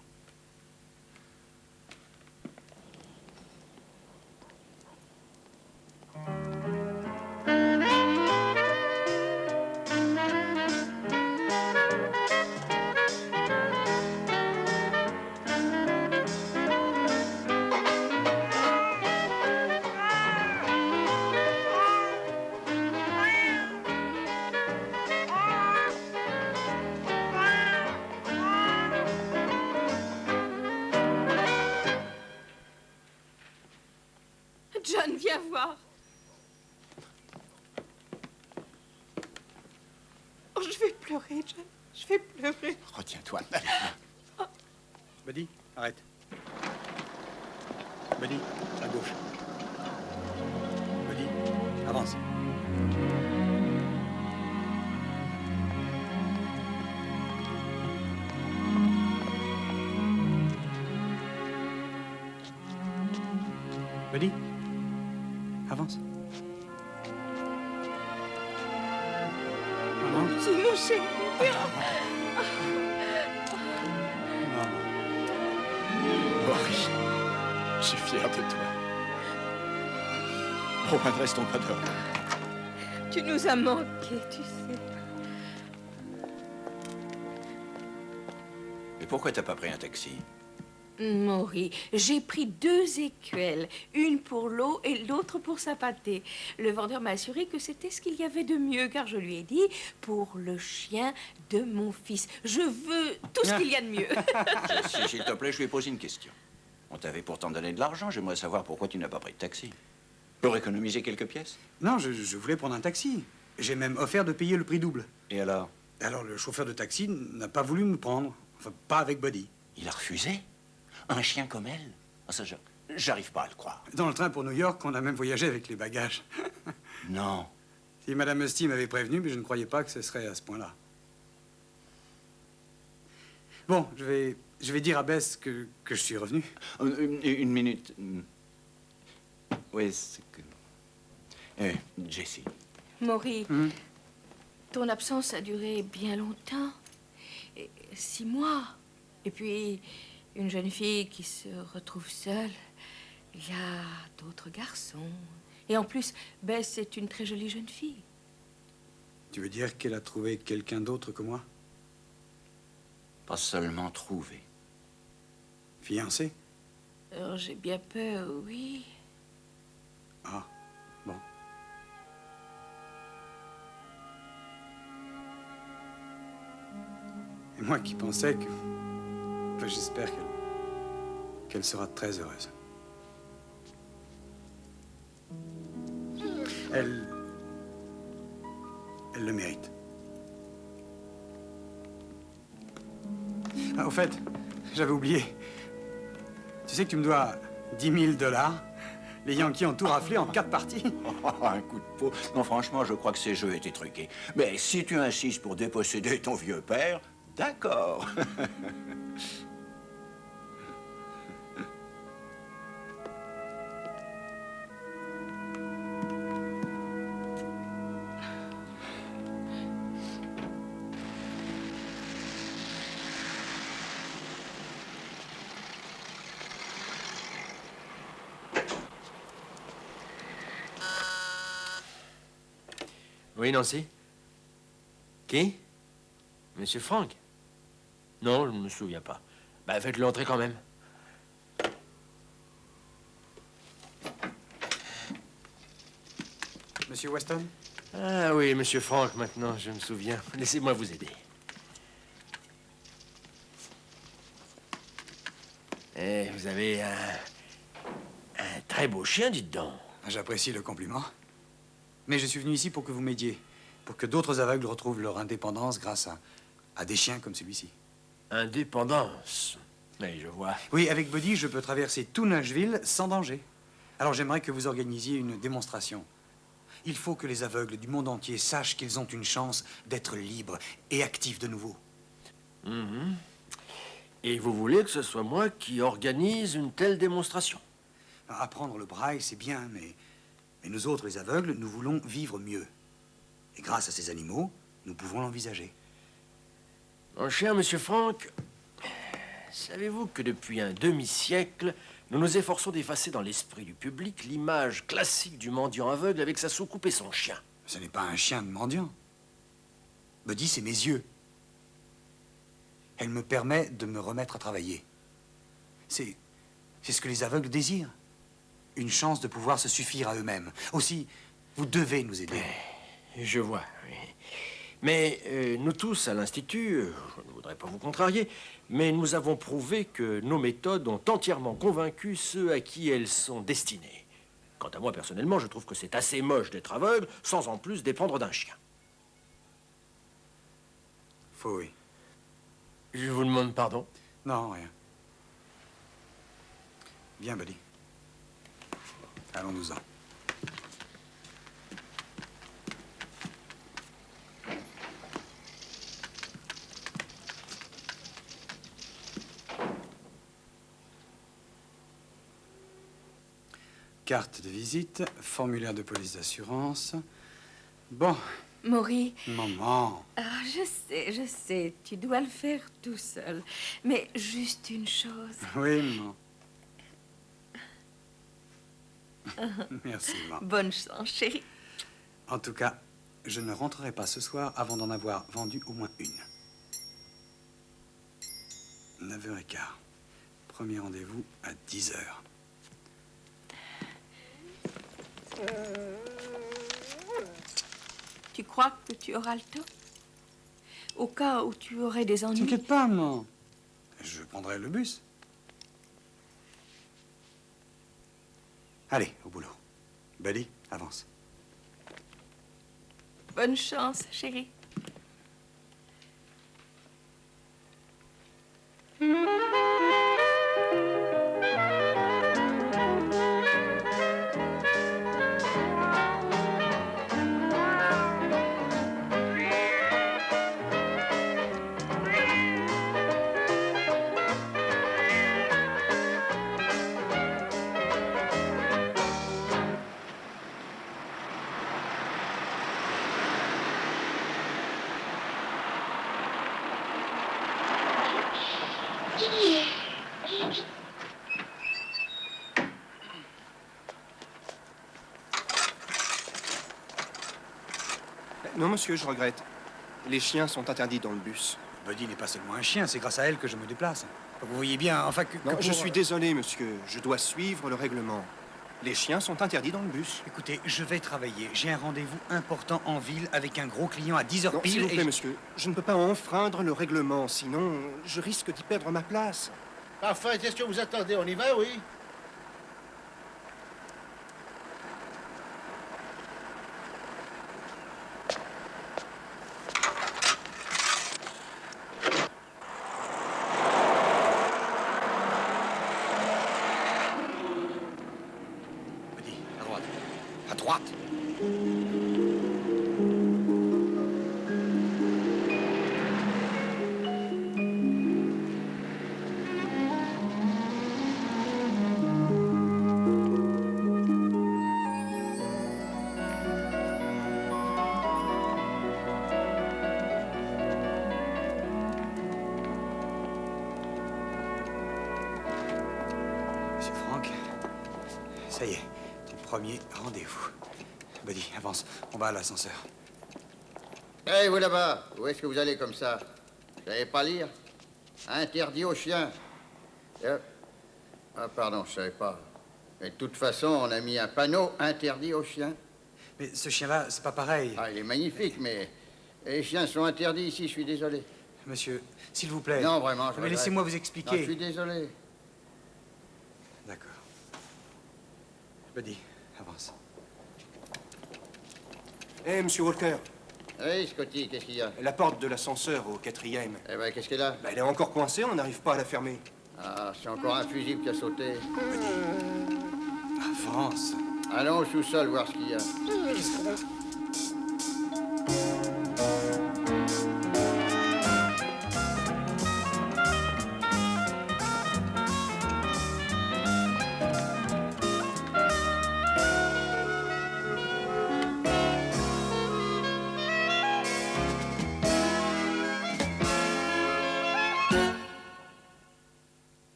John, viens voir. Oh, je vais pleurer, John. Je vais pleurer. Retiens-toi. Buddy, arrête. Buddy, à gauche. Buddy, avance. Buddy, avance. Maman. C'est mon chéri. Maurice, je suis fier de toi. Au moins, ne restons pas dehors. Tu nous as manqué, tu sais. Mais pourquoi t'as pas pris un taxi? Maury, j'ai pris 2 écuelles, une pour l'eau et l'autre pour sa pâtée. Le vendeur m'a assuré que c'était ce qu'il y avait de mieux, car je lui ai dit, pour le chien de mon fils. Je veux tout ce qu'il y a de mieux. Jessie, s'il te plaît, je lui ai posé une question. On t'avait pourtant donné de l'argent, j'aimerais savoir pourquoi tu n'as pas pris de taxi. Pour économiser quelques pièces? Non, je voulais prendre un taxi. J'ai même offert de payer le prix double. Et alors? Alors, le chauffeur de taxi n'a pas voulu me prendre. Enfin, pas avec Buddy. Il a refusé? Un chien comme elle? Ah, ça, j'arrive pas à le croire. Dans le train pour New York, on a même voyagé avec les bagages. Non. Si Madame Esty m'avait prévenu, mais je ne croyais pas que ce serait à ce point-là. Bon, je vais dire à Bess que je suis revenu. Une minute. Oui, c'est que... Jessie. Maury, ton absence a duré bien longtemps. 6 mois. Et puis, une jeune fille qui se retrouve seule. Il y a d'autres garçons. Et en plus, Bess est une très jolie jeune fille. Tu veux dire qu'elle a trouvé quelqu'un d'autre que moi? Pas seulement trouvé. Fiancé? Alors, j'ai bien peur, oui. Ah, bon. Et moi qui pensais que... Enfin, j'espère qu'elle sera très heureuse. Elle le mérite. Ah, au fait, j'avais oublié. Tu sais que tu me dois 10 000 $. Les Yankees ont tout raflé en 4 parties. Un coup de peau. Non, franchement, je crois que ces jeux étaient truqués. Mais si tu insistes pour déposséder ton vieux père, d'accord. Oui, Nancy? Qui? Monsieur Frank? Non, je ne me souviens pas. Ben, faites-le entrer quand même. Monsieur Weston? Ah oui, Monsieur Frank, maintenant, je me souviens. Laissez-moi vous aider. Eh, vous avez un très beau chien, dites donc. J'apprécie le compliment. Mais je suis venu ici pour que vous m'aidiez, pour que d'autres aveugles retrouvent leur indépendance grâce à des chiens comme celui-ci. Indépendance? Mais je vois. Oui, avec Buddy, je peux traverser tout Nashville sans danger. Alors j'aimerais que vous organisiez une démonstration. Il faut que les aveugles du monde entier sachent qu'ils ont une chance d'être libres et actifs de nouveau. Mhm. Et vous voulez que ce soit moi qui organise une telle démonstration? Apprendre le braille, c'est bien, mais nous autres, les aveugles, nous voulons vivre mieux. Et grâce à ces animaux, nous pouvons l'envisager. Mon cher Monsieur Frank, savez-vous que depuis un demi-siècle, nous nous efforçons d'effacer dans l'esprit du public l'image classique du mendiant aveugle avec sa soucoupe et son chien? Ce n'est pas un chien de mendiant. Buddy, c'est mes yeux. Elle me permet de me remettre à travailler. C'est ce que les aveugles désirent. Une chance de pouvoir se suffire à eux-mêmes. Aussi, vous devez nous aider. Je vois, oui. Mais nous tous, à l'Institut, je ne voudrais pas vous contrarier, mais nous avons prouvé que nos méthodes ont entièrement convaincu ceux à qui elles sont destinées. Quant à moi, personnellement, je trouve que c'est assez moche d'être aveugle sans en plus dépendre d'un chien. Faut, oui. Je vous demande pardon? Non, rien. Viens, Buddy. Allons-nous-en. Carte de visite, formulaire de police d'assurance. Bon. Maury. Maman. Ah, je sais, tu dois le faire tout seul. Mais juste une chose. Oui, maman. Merci, maman. Bonne chance, chérie. En tout cas, je ne rentrerai pas ce soir avant d'en avoir vendu au moins une. 9h15. Premier rendez-vous à 10h. Tu crois que tu auras le temps? Au cas où tu aurais des ennuis. T'inquiète pas, maman. Je prendrai le bus. Allez, au boulot. Buddy, avance. Bonne chance, chérie. Non, monsieur, je regrette. Les chiens sont interdits dans le bus. Buddy n'est pas seulement un chien, c'est grâce à elle que je me déplace. Vous voyez bien, enfin que Non, pour... je suis désolé, monsieur. Je dois suivre le règlement. Les chiens sont interdits dans le bus. Écoutez, je vais travailler. J'ai un rendez-vous important en ville avec un gros client à 10h Non, pile. s'il vous plaît, monsieur, je ne peux pas enfreindre le règlement, sinon je risque d'y perdre ma place. Parfait, qu'est-ce que vous attendez? On y va, oui? À droite. Monsieur Franck, ça y est, c'est le premier rendez-vous. Buddy, avance, on va à l'ascenseur. Hé, vous là-bas, où est-ce que vous allez comme ça? Vous savez pas lire? Interdit aux chiens. Ah, pardon, je savais pas. Mais de toute façon, on a mis un panneau interdit aux chiens. Mais ce chien-là, c'est pas pareil. Ah, il est magnifique, mais les chiens sont interdits ici, je suis désolé. Monsieur, s'il vous plaît. Non, vraiment, je Mais regrette. laissez-moi vous expliquer. Non, je suis désolé. D'accord. Buddy, avance. Hé, monsieur Walker. Oui, Scotty, qu'est-ce qu'il y a? La porte de l'ascenseur au 4e. Eh ben, qu'est-ce qu'elle a? Elle est encore coincée, on n'arrive pas à la fermer. Ah, c'est encore un fusible qui a sauté. Avance. Allons au sous-sol voir ce qu'il y a. Qu'est-ce qu'on a?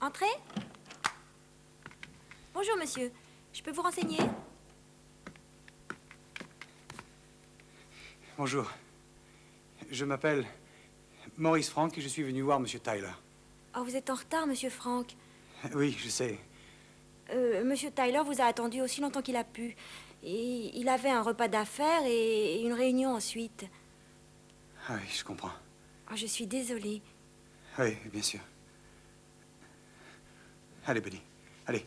Entrez. Bonjour, monsieur. Je peux vous renseigner? Bonjour. Je m'appelle Maurice Franck et je suis venu voir Monsieur Tyler. Oh, vous êtes en retard, monsieur Franck. Oui, je sais. Monsieur Tyler vous a attendu aussi longtemps qu'il a pu. Et il avait un repas d'affaires et une réunion ensuite. Ah oui, je comprends. Oh, je suis désolée. Oui, bien sûr. Allez, Buddy, allez.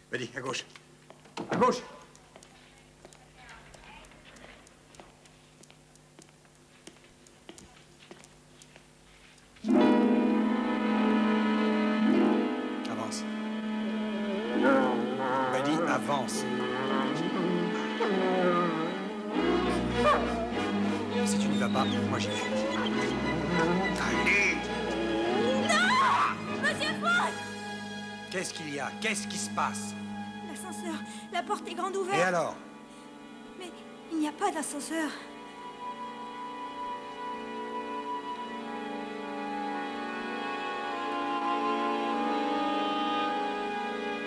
Buddy, à gauche. À gauche. Avance. Buddy, avance. Si tu n'y vas pas, moi j'y vais. Allez! Non! Monsieur Franck! Qu'est-ce qu'il y a? Qu'est-ce qui se passe? L'ascenseur, la porte est grande ouverte. Et alors? Mais il n'y a pas d'ascenseur.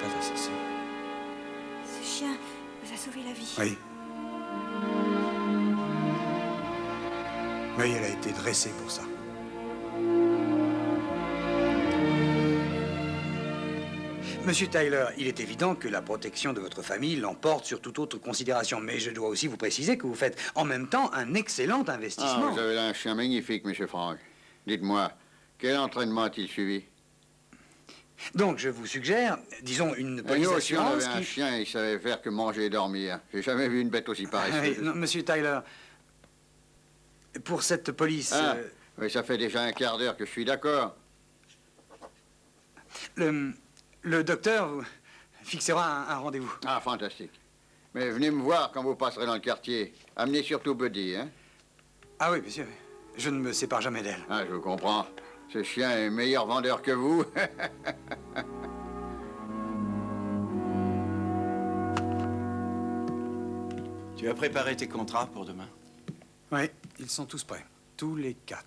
Pas d'ascenseur. Ce chien vous a sauvé la vie. Oui. Oui, elle a été dressée pour ça. Monsieur Tyler, il est évident que la protection de votre famille l'emporte sur toute autre considération. Mais je dois aussi vous préciser que vous faites en même temps un excellent investissement. Ah, vous avez là un chien magnifique, monsieur Franck. Dites-moi, quel entraînement a-t-il suivi? Donc, je vous suggère, disons, une police Nous aussi, on d'assurance avait un qui... chien, il savait faire que manger et dormir. J'ai jamais vu une bête aussi paresseuse. Non, monsieur Tyler, pour cette police... Ah, oui, ça fait déjà un quart d'heure que je suis d'accord. Le docteur vous fixera un rendez-vous. Ah, fantastique. Mais venez me voir quand vous passerez dans le quartier. Amenez surtout Buddy, hein? Ah oui, monsieur. Je ne me sépare jamais d'elle. Ah, je vous comprends. Ce chien est meilleur vendeur que vous. Tu as préparé tes contrats pour demain? Oui, ils sont tous prêts. Tous les 4.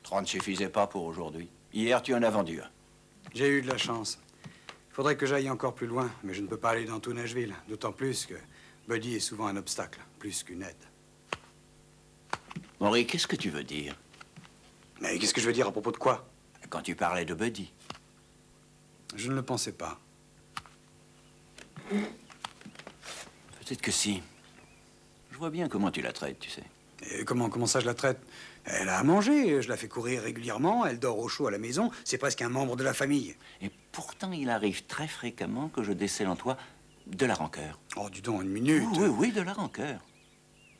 3 ne suffisaient pas pour aujourd'hui. Hier, tu en as vendu un. J'ai eu de la chance. Il faudrait que j'aille encore plus loin, mais je ne peux pas aller dans tout Nashville. D'autant plus que Buddy est souvent un obstacle, plus qu'une aide. Maury, qu'est-ce que tu veux dire? Mais qu'est-ce que je veux dire à propos de quoi? Quand tu parlais de Buddy. Je ne le pensais pas. Peut-être que si. Je vois bien comment tu la traites, tu sais. Et comment ça je la traite? Elle a à manger, je la fais courir régulièrement, elle dort au chaud à la maison, c'est presque un membre de la famille. Et pourtant, il arrive très fréquemment que je décèle en toi de la rancœur. Oh, dis donc, une minute. Oui, de la rancœur.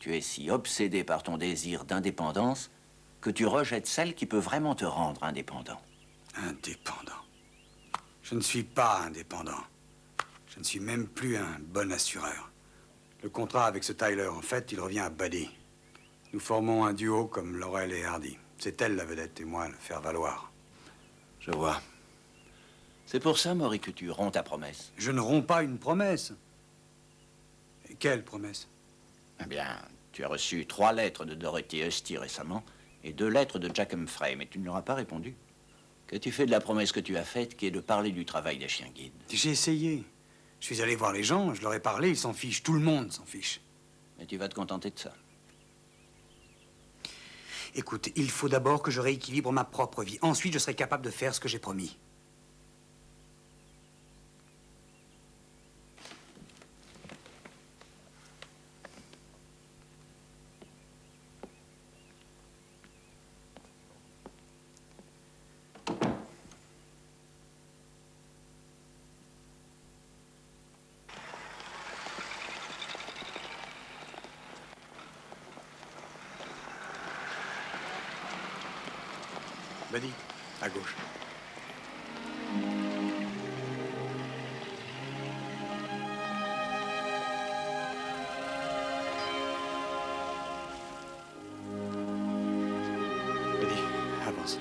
Tu es si obsédé par ton désir d'indépendance que tu rejettes celle qui peut vraiment te rendre indépendant. Indépendant? Je ne suis pas indépendant. Je ne suis même plus un bon assureur. Le contrat avec ce Tyler, en fait, il revient à Buddy. Nous formons un duo comme Laurel et Hardy. C'est elle la vedette et moi le faire valoir. Je vois. C'est pour ça, Maury, que tu romps ta promesse. Je ne romps pas une promesse. Et quelle promesse? Eh bien, tu as reçu 3 lettres de Dorothy Husty récemment et 2 lettres de Jack Humphrey, mais tu ne leur as pas répondu. Qu'as-tu fait de la promesse que tu as faite, qui est de parler du travail des chiens guides? J'ai essayé. Je suis allé voir les gens, je leur ai parlé, ils s'en fichent. Tout le monde s'en fiche. Mais tu vas te contenter de ça. Écoute, il faut d'abord que je rééquilibre ma propre vie. Ensuite, je serai capable de faire ce que j'ai promis. Buddy, à gauche. Buddy, avance.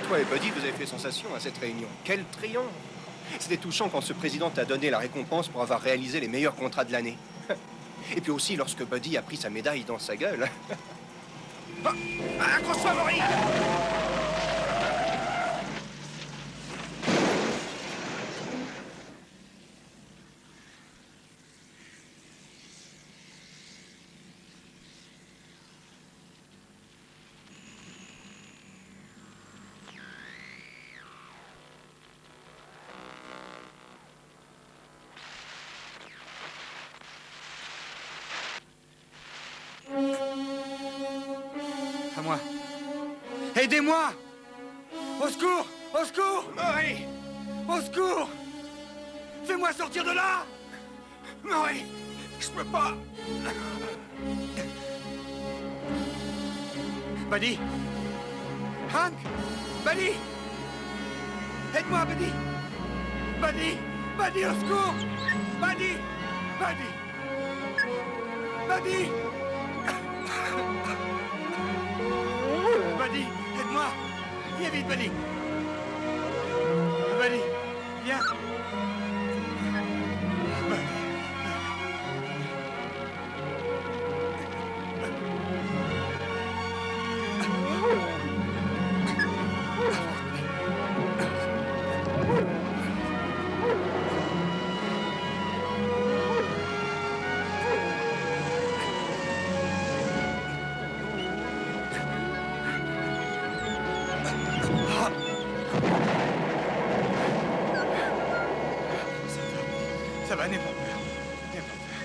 Toi et Buddy, vous avez fait sensation à cette réunion. Quel triomphe! C'était touchant quand ce président t'a donné la récompense pour avoir réalisé les meilleurs contrats de l'année. Et puis aussi lorsque Buddy a pris sa médaille dans sa gueule. Accroche-toi, Maury! À moi. Aidez-moi! Au secours! Au secours! Maury! Au secours! Fais-moi sortir de là! Maury! Je peux pas! Buddy! Hank! Buddy! Aide-moi, Buddy! Buddy! Buddy, au secours! Buddy! Buddy! Buddy! Buddy, aide-moi! Viens vite, Buddy! Buddy, viens! Ça va, n'aie pas peur. N'aie pas peur.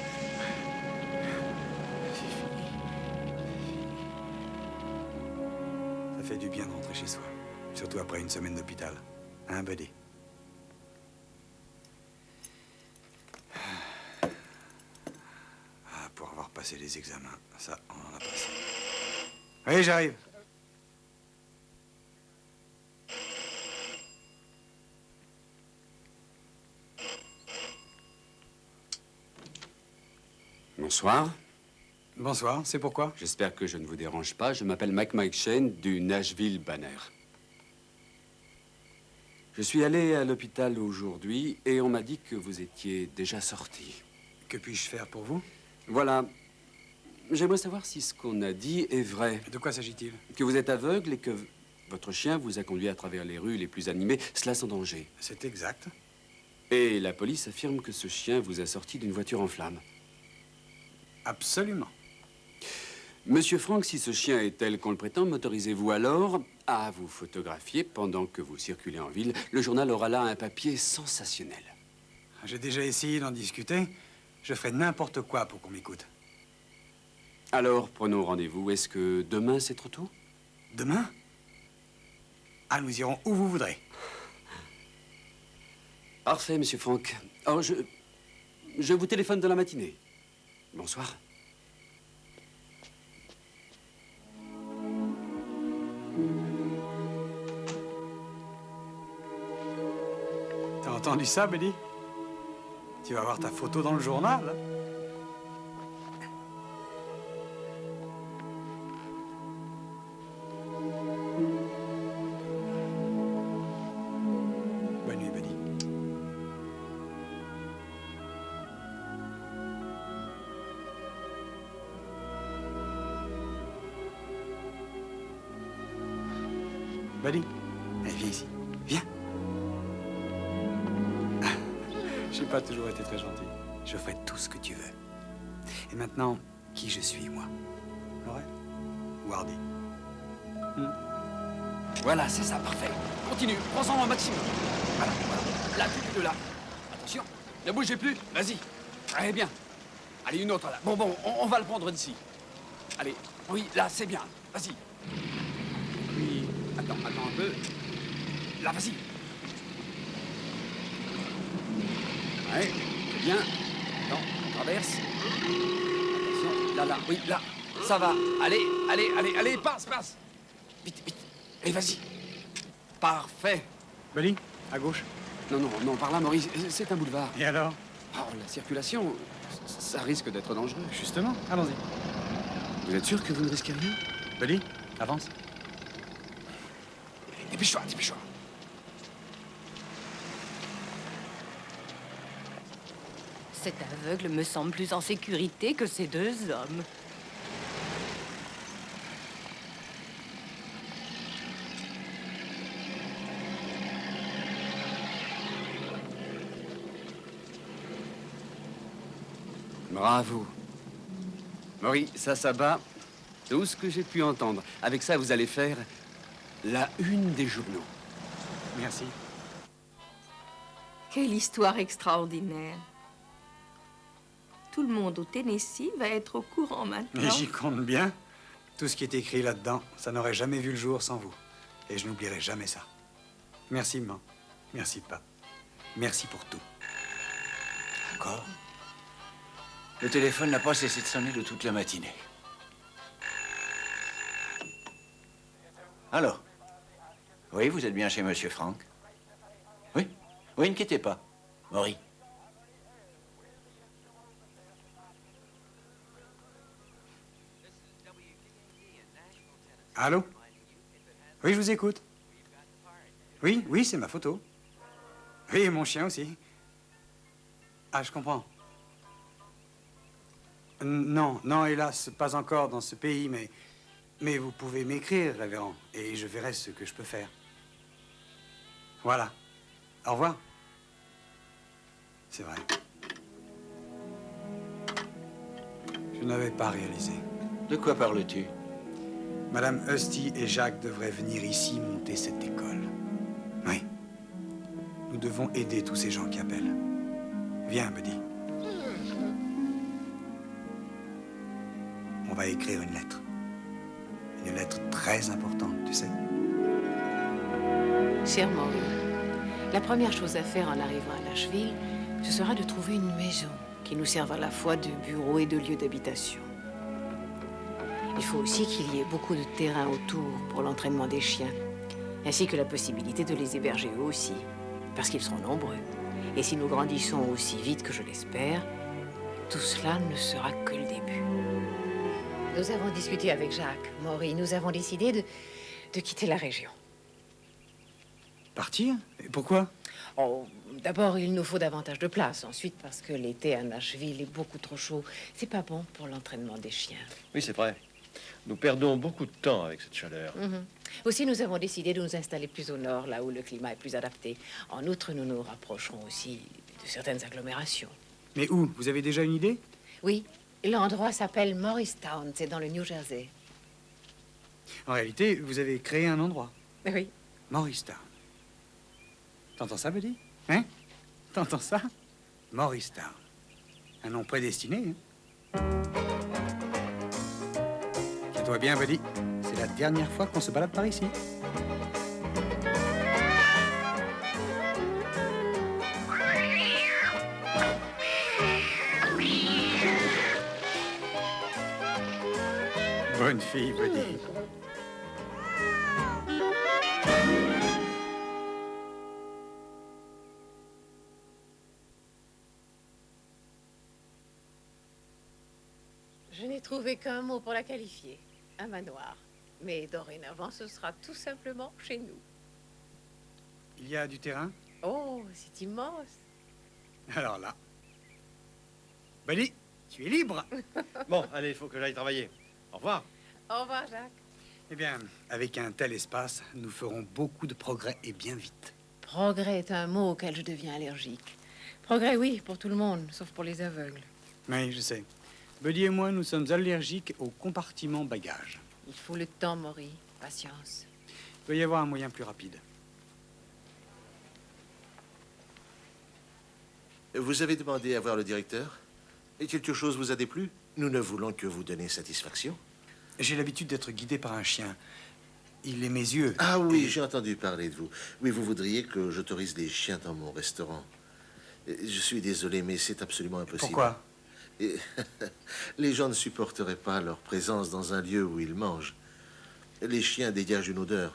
C'est fini. Ça fait du bien de rentrer chez soi. Surtout après une semaine d'hôpital. Hein, Buddy? Ah, pour avoir passé les examens, ça, on en a passé. Oui, j'arrive. Bonsoir. Bonsoir, c'est pourquoi? J'espère que je ne vous dérange pas. Je m'appelle Mike Shane du Nashville Banner. Je suis allé à l'hôpital aujourd'hui et on m'a dit que vous étiez déjà sorti. Que puis-je faire pour vous? Voilà. J'aimerais savoir si ce qu'on a dit est vrai. De quoi s'agit-il? Que vous êtes aveugle et que votre chien vous a conduit à travers les rues les plus animées, cela sans danger. C'est exact. Et la police affirme que ce chien vous a sorti d'une voiture en flammes. Absolument. Monsieur Franck, si ce chien est tel qu'on le prétend, m'autorisez-vous alors à vous photographier pendant que vous circulez en ville? Le journal aura là un papier sensationnel. J'ai déjà essayé d'en discuter. Je ferai n'importe quoi pour qu'on m'écoute. Alors, prenons rendez-vous. Est-ce que demain, c'est trop tôt? Demain? Ah, nous irons où vous voudrez. Parfait, monsieur Franck. Oh, je vous téléphone dans la matinée. Bonsoir. T'as entendu ça, Betty? Tu vas avoir ta photo dans le journal. Hein? Bonne nuit, Betty. Betty, allez, viens ici. Viens. J'ai pas toujours été très gentil. Je ferai tout ce que tu veux. Et maintenant, qui je suis, moi? Laurel ou Hardy? Voilà, c'est ça, parfait. Continue, prends-en un maximum. Voilà, voilà. Là, tous les deux là. Attention, ne bougez plus, vas-y. Très bien. Allez, une autre là. Bon, on va le prendre d'ici. Allez, oui, là, c'est bien. Vas-y. Oui, attends un peu. Là, vas-y. Ouais, c'est bien. Attends, on traverse. Attention, là, oui, là. Ça va. Allez, passe. Vite. Allez, vas-y. Parfait. Belly, à gauche. Non, par là, Maurice, c'est un boulevard. Et alors? Oh, la circulation, ça risque d'être dangereux. Justement, allons-y. Vous êtes sûr que vous ne risquez rien? Belly, avance. Dépêche-toi. Cet aveugle me semble plus en sécurité que ces deux hommes. Bravo. Maurice, ça bat tout ce que j'ai pu entendre. Avec ça, vous allez faire la une des journaux. Merci. Quelle histoire extraordinaire. Tout le monde au Tennessee va être au courant maintenant. Et j'y compte bien. Tout ce qui est écrit là-dedans, ça n'aurait jamais vu le jour sans vous. Et je n'oublierai jamais ça. Merci, maman. Merci, papa. Merci pour tout. Encore? Le téléphone n'a pas cessé de sonner de toute la matinée. Alors? Oui, vous êtes bien chez Monsieur Franck? Oui, ne quittez pas. Maury. Allô? Oui, je vous écoute. Oui, c'est ma photo. Oui, et mon chien aussi. Ah, je comprends. Non, hélas, pas encore dans ce pays, mais vous pouvez m'écrire, révérend, et je verrai ce que je peux faire. Voilà. Au revoir. C'est vrai. Je n'avais pas réalisé. De quoi parles-tu? Madame Husty et Jacques devraient venir ici monter cette école. Oui. Nous devons aider tous ces gens qui appellent. Viens, Buddy. On va écrire une lettre. Une lettre très importante, tu sais. Cher Maury, la première chose à faire en arrivant à Nashville, ce sera de trouver une maison qui nous serve à la fois de bureau et de lieu d'habitation. Il faut aussi qu'il y ait beaucoup de terrain autour pour l'entraînement des chiens, ainsi que la possibilité de les héberger eux aussi, parce qu'ils seront nombreux. Et si nous grandissons aussi vite que je l'espère, tout cela ne sera que le début. Nous avons discuté avec Jacques, Maury. Nous avons décidé de quitter la région. Partir? Et pourquoi? Oh, d'abord, il nous faut davantage de place. Ensuite, parce que l'été à Nashville est beaucoup trop chaud. C'est pas bon pour l'entraînement des chiens. Oui, c'est vrai. Nous perdons beaucoup de temps avec cette chaleur. Aussi, nous avons décidé de nous installer plus au nord, là où le climat est plus adapté. En outre, nous nous rapprocherons aussi de certaines agglomérations. Mais où? Vous avez déjà une idée? Oui, l'endroit s'appelle Morristown. C'est dans le New Jersey. En réalité, vous avez créé un endroit. Oui. Morristown. T'entends ça, Buddy? Hein? T'entends ça? Morristown. Un nom prédestiné, hein? Tiens-toi bien, Buddy. C'est la dernière fois qu'on se balade par ici. Bonne fille, Buddy. Je n'ai trouvé qu'un mot pour la qualifier. Un manoir. Mais dorénavant, ce sera tout simplement chez nous. Il y a du terrain? Oh, c'est immense. Alors là. Buddy, tu es libre. Bon, allez, il faut que j'aille travailler. Au revoir. Au revoir, Jacques. Eh bien, avec un tel espace, nous ferons beaucoup de progrès et bien vite. Progrès est un mot auquel je deviens allergique. Progrès, oui, pour tout le monde, sauf pour les aveugles. Oui, je sais. Buddy et moi, nous sommes allergiques au compartiment bagages. Il faut le temps, Maury. Patience. Il doit y avoir un moyen plus rapide. Vous avez demandé à voir le directeur? Et quelque chose vous a déplu? Nous ne voulons que vous donner satisfaction. J'ai l'habitude d'être guidé par un chien. Il est mes yeux. Ah oui, j'ai entendu parler de vous. Oui, vous voudriez que j'autorise les chiens dans mon restaurant. Je suis désolé, mais c'est absolument impossible. Pourquoi? Et les gens ne supporteraient pas leur présence dans un lieu où ils mangent. Les chiens dégagent une odeur.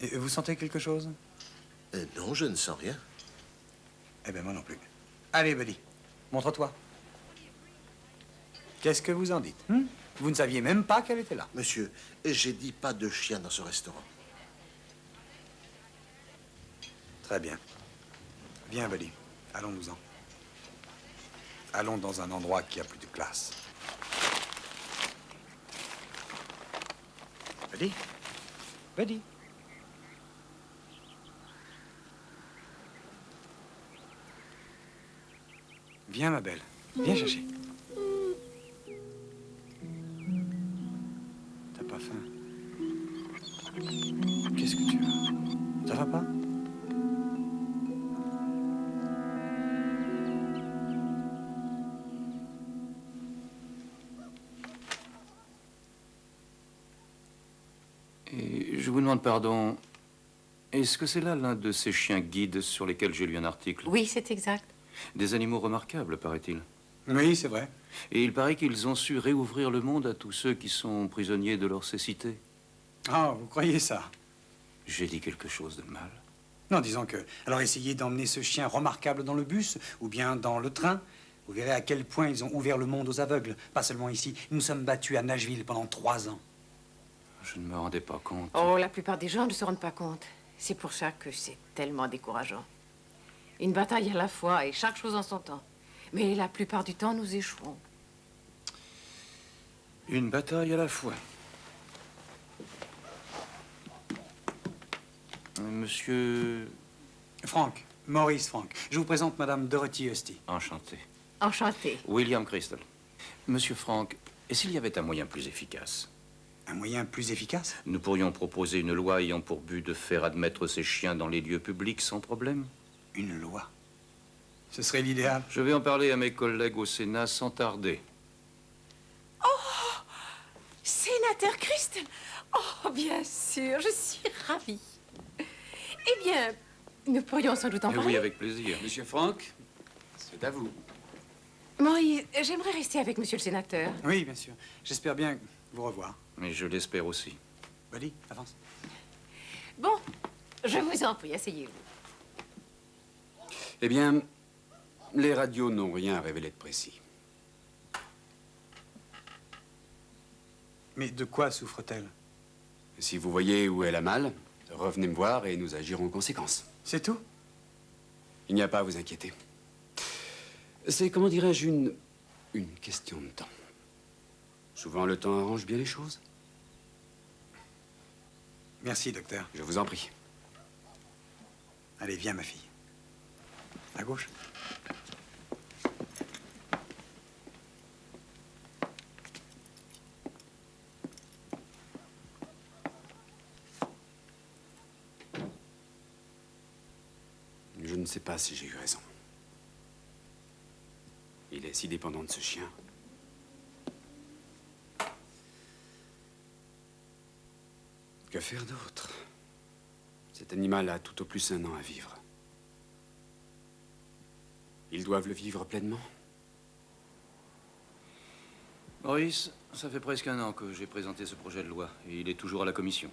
Et vous sentez quelque chose? Non, je ne sens rien. Eh bien, moi non plus. Allez, Buddy, montre-toi. Qu'est-ce que vous en dites? Vous ne saviez même pas qu'elle était là. Monsieur, j'ai dit pas de chien dans ce restaurant. Très bien. Viens, Buddy. Allons-nous-en. Allons dans un endroit qui a plus de classe. Buddy? Buddy? Viens, ma belle. Viens chercher. T'as pas faim? Qu'est-ce que tu as? Ça va pas? Et je vous demande pardon. Est-ce que c'est là l'un de ces chiens guides sur lesquels j'ai lu un article? Oui, c'est exact. Des animaux remarquables, paraît-il. Oui, c'est vrai. Et il paraît qu'ils ont su réouvrir le monde à tous ceux qui sont prisonniers de leur cécité. Ah, vous croyez ça? J'ai dit quelque chose de mal. Non, disons que... Alors, essayez d'emmener ce chien remarquable dans le bus ou bien dans le train. Vous verrez à quel point ils ont ouvert le monde aux aveugles. Pas seulement ici. Nous sommes battus à Nashville pendant 3 ans. Je ne me rendais pas compte. Oh, la plupart des gens ne se rendent pas compte. C'est pour ça que c'est tellement décourageant. Une bataille à la fois et chaque chose en son temps. Mais la plupart du temps, nous échouons. Une bataille à la fois. Monsieur... Frank, Maurice Frank. Je vous présente Madame Dorothy Husty. Enchanté. Enchanté. William Crystal. Monsieur Frank, et s'il y avait un moyen plus efficace? Un moyen plus efficace? Nous pourrions proposer une loi ayant pour but de faire admettre ces chiens dans les lieux publics sans problème. Une loi? Ce serait l'idéal. Je vais en parler à mes collègues au Sénat sans tarder. Oh! Sénateur Crystal! Oh, bien sûr, je suis ravie. Eh bien, nous pourrions sans doute en parler. Oui, avec plaisir. Monsieur Frank, c'est à vous. Maurice, j'aimerais rester avec monsieur le sénateur. Oui, bien sûr. J'espère bien vous revoir. Mais je l'espère aussi. Buddy, avance. Bon, je vous en prie, asseyez-vous. Eh bien, les radios n'ont rien à révéler de précis. Mais de quoi souffre-t-elle? Si vous voyez où elle a mal, revenez me voir et nous agirons en conséquence. C'est tout? Il n'y a pas à vous inquiéter. C'est, comment dirais-je, une question de temps. Souvent, le temps arrange bien les choses. Merci, docteur. Je vous en prie. Allez, viens, ma fille. À gauche. Je ne sais pas si j'ai eu raison. Il est si dépendant de ce chien. Que faire d'autre? Cet animal a tout au plus 1 an à vivre. Ils doivent le vivre pleinement. Maurice, ça fait presque 1 an que j'ai présenté ce projet de loi et il est toujours à la commission.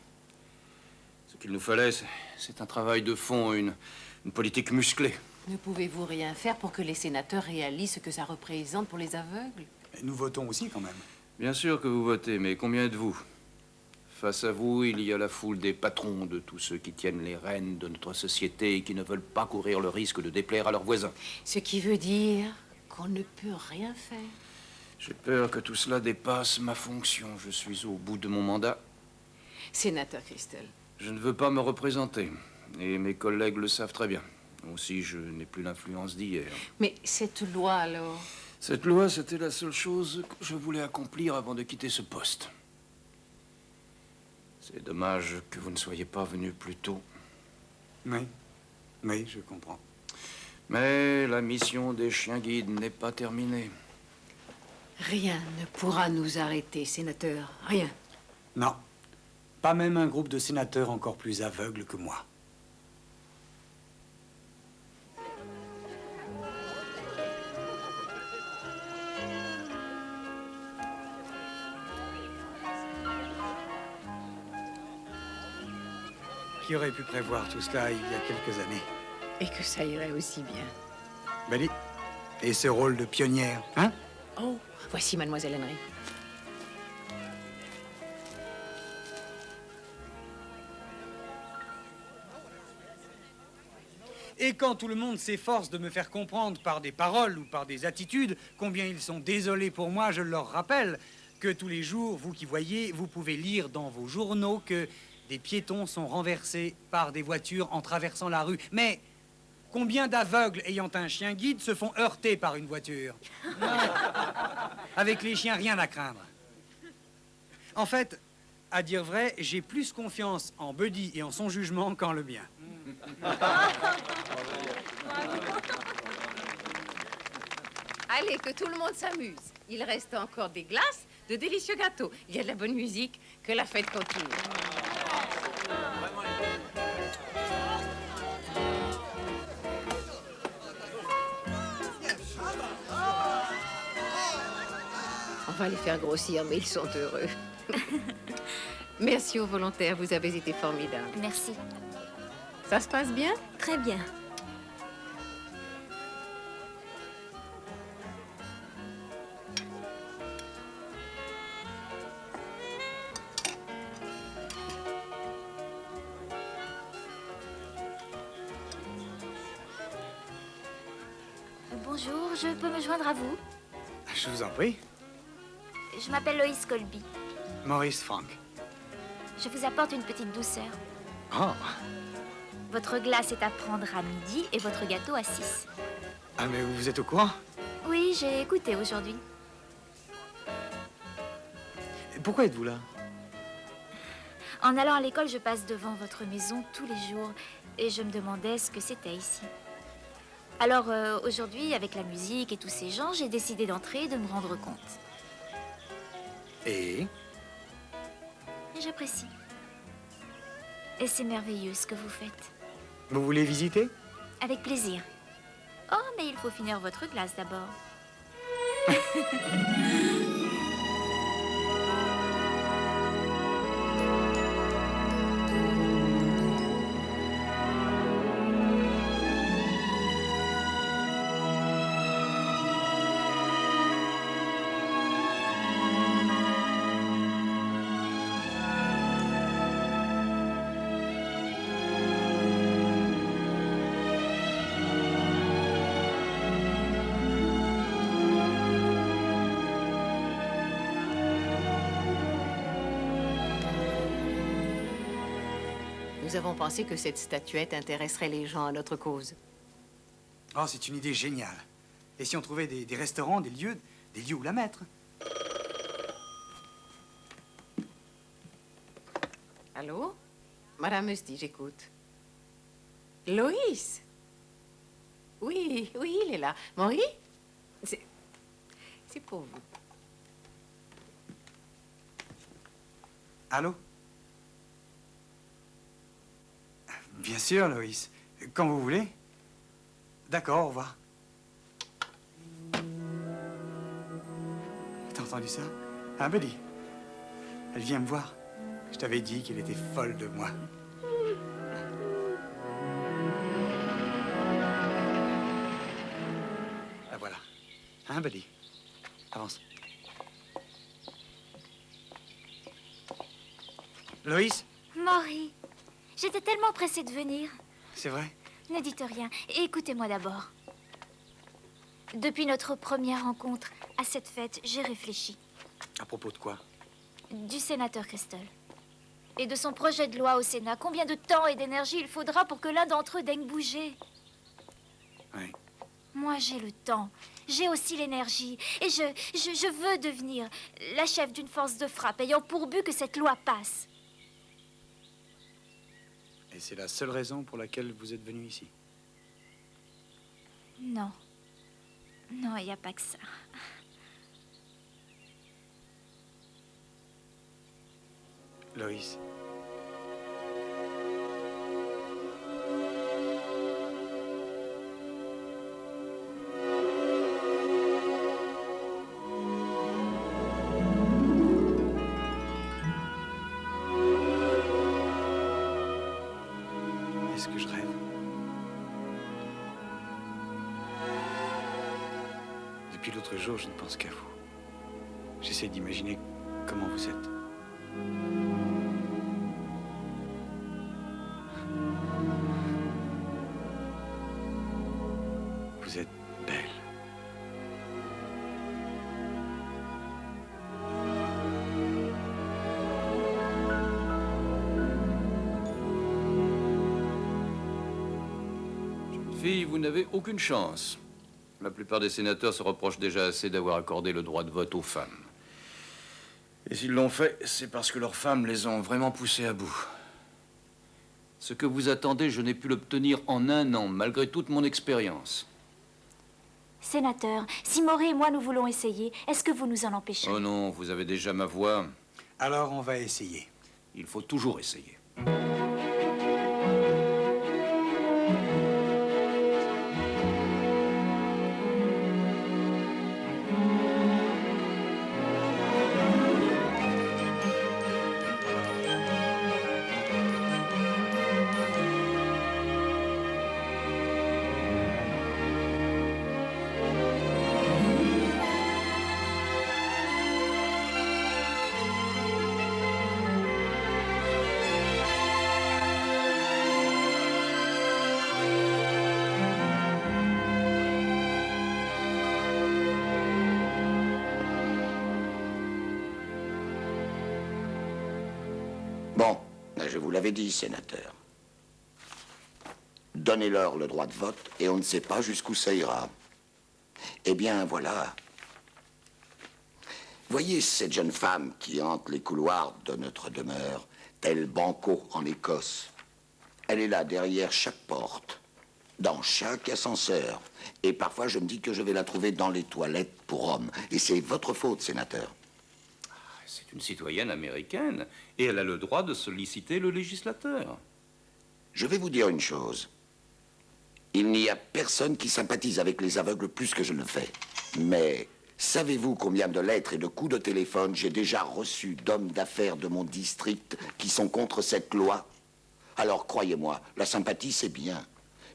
Ce qu'il nous fallait, c'est un travail de fond, une politique musclée. Ne pouvez-vous rien faire pour que les sénateurs réalisent ce que ça représente pour les aveugles? Et nous votons aussi, quand même. Bien sûr que vous votez, mais combien êtes-vous? Face à vous, il y a la foule des patrons, de tous ceux qui tiennent les rênes de notre société et qui ne veulent pas courir le risque de déplaire à leurs voisins. Ce qui veut dire qu'on ne peut rien faire. J'ai peur que tout cela dépasse ma fonction. Je suis au bout de mon mandat. Sénateur Christel. Je ne veux pas me représenter. Et mes collègues le savent très bien. Aussi, je n'ai plus l'influence d'hier. Mais cette loi, alors? Cette loi, c'était la seule chose que je voulais accomplir avant de quitter ce poste. C'est dommage que vous ne soyez pas venu plus tôt. Oui, oui, je comprends. Mais la mission des chiens guides n'est pas terminée. Rien ne pourra nous arrêter, sénateur. Rien. Non. Pas même un groupe de sénateurs encore plus aveugles que moi. Qui aurait pu prévoir tout cela il y a quelques années? Et que ça irait aussi bien. Betty, et ce rôle de pionnière, hein? Oh, voici mademoiselle Henry. Et quand tout le monde s'efforce de me faire comprendre par des paroles ou par des attitudes combien ils sont désolés pour moi, je leur rappelle que tous les jours, vous qui voyez, vous pouvez lire dans vos journaux que des piétons sont renversés par des voitures en traversant la rue. Mais combien d'aveugles ayant un chien guide se font heurter par une voiture? Avec les chiens, rien à craindre. En fait, à dire vrai, j'ai plus confiance en Buddy et en son jugement qu'en le mien. Allez, que tout le monde s'amuse. Il reste encore des glaces, de délicieux gâteaux. Il y a de la bonne musique, que la fête continue. On va les faire grossir, mais ils sont heureux. Merci aux volontaires, vous avez été formidables. Merci. Ça se passe bien? Très bien. Bonjour, je peux me joindre à vous? Je vous en prie. Je m'appelle Loïs Colby. Maurice Frank. Je vous apporte une petite douceur. Oh. Votre glace est à prendre à midi et votre gâteau à 6. Ah, mais vous êtes au courant? Oui, j'ai écouté aujourd'hui. Pourquoi êtes-vous là? En allant à l'école, je passe devant votre maison tous les jours et je me demandais ce que c'était ici. Alors aujourd'hui, avec la musique et tous ces gens, j'ai décidé d'entrer et de me rendre compte. Et j'apprécie. Et c'est merveilleux ce que vous faites. Vous voulez visiter? Avec plaisir. Oh, mais il faut finir votre glace d'abord. nous avons pensé que cette statuette intéresserait les gens à notre cause. Oh, c'est une idée géniale. Et si on trouvait des restaurants, des lieux où la mettre? Allô? Madame Musty, j'écoute. Loïs? Oui, oui, il est là. Maury? C'est pour vous. Allô? Bien sûr, Loïs. Quand vous voulez. D'accord, au revoir. T'as entendu ça? Hein, Buddy? Elle vient me voir. Je t'avais dit qu'elle était folle de moi. Ah, voilà. Hein, Buddy? Avance. Loïs? Maury, j'étais tellement pressée de venir. C'est vrai? Ne dites rien. Écoutez-moi d'abord. Depuis notre première rencontre, à cette fête, j'ai réfléchi. À propos de quoi? Du sénateur Crystal. Et de son projet de loi au Sénat. Combien de temps et d'énergie il faudra pour que l'un d'entre eux daigne bouger? Oui. Moi, j'ai le temps. J'ai aussi l'énergie. Et je veux devenir la chef d'une force de frappe ayant pour but que cette loi passe. Et c'est la seule raison pour laquelle vous êtes venu ici? Non. Non, il n'y a pas que ça. Loïs. Est-ce que je rêve? Depuis l'autre jour, je ne pense qu'à vous. J'essaie d'imaginer comment vous êtes. Vous êtes belle. Fille, vous n'avez aucune chance. La plupart des sénateurs se reprochent déjà assez d'avoir accordé le droit de vote aux femmes. Et s'ils l'ont fait, c'est parce que leurs femmes les ont vraiment poussés à bout. Ce que vous attendez, je n'ai pu l'obtenir en 1 an, malgré toute mon expérience. Sénateur, si Maury et moi nous voulons essayer, est-ce que vous nous en empêchez? Oh non, vous avez déjà ma voix. Alors on va essayer. Il faut toujours essayer. Bon, je vous l'avais dit, sénateur. Donnez-leur le droit de vote et on ne sait pas jusqu'où ça ira. Eh bien, voilà. Voyez cette jeune femme qui hante les couloirs de notre demeure, telle Banco en Écosse. Elle est là, derrière chaque porte, dans chaque ascenseur. Et parfois, je me dis que je vais la trouver dans les toilettes pour hommes. Et c'est votre faute, sénateur. C'est une citoyenne américaine, et elle a le droit de solliciter le législateur. Je vais vous dire une chose. Il n'y a personne qui sympathise avec les aveugles plus que je ne le fais. Mais savez-vous combien de lettres et de coups de téléphone j'ai déjà reçus d'hommes d'affaires de mon district qui sont contre cette loi? Alors croyez-moi, la sympathie c'est bien.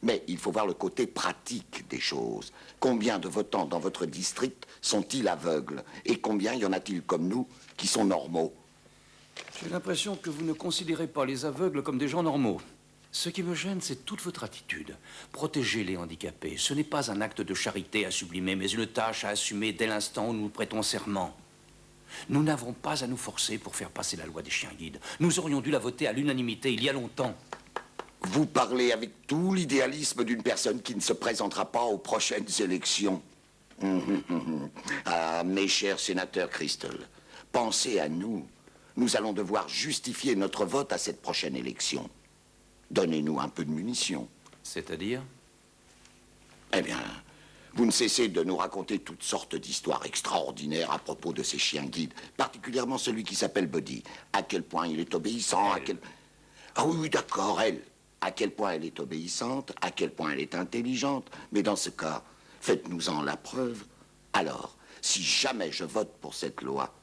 Mais il faut voir le côté pratique des choses. Combien de votants dans votre district sont-ils aveugles? Et combien y en a-t-il comme nous qui sont normaux? J'ai l'impression que vous ne considérez pas les aveugles comme des gens normaux. Ce qui me gêne, c'est toute votre attitude. Protéger les handicapés, ce n'est pas un acte de charité à sublimer, mais une tâche à assumer dès l'instant où nous prêtons serment. Nous n'avons pas à nous forcer pour faire passer la loi des chiens guides. Nous aurions dû la voter à l'unanimité il y a longtemps. Vous parlez avec tout l'idéalisme d'une personne qui ne se présentera pas aux prochaines élections. Ah, mes chers sénateurs Crystal, pensez à nous. Nous allons devoir justifier notre vote à cette prochaine élection. Donnez-nous un peu de munitions. C'est-à-dire? Eh bien, vous ne cessez de nous raconter toutes sortes d'histoires extraordinaires à propos de ces chiens guides, particulièrement celui qui s'appelle Buddy. À quel point il est obéissant, à quel... Ah oui, d'accord, elle. À quel point elle est obéissante, à quel point elle est intelligente. Mais dans ce cas, faites-nous-en la preuve. Alors, si jamais je vote pour cette loi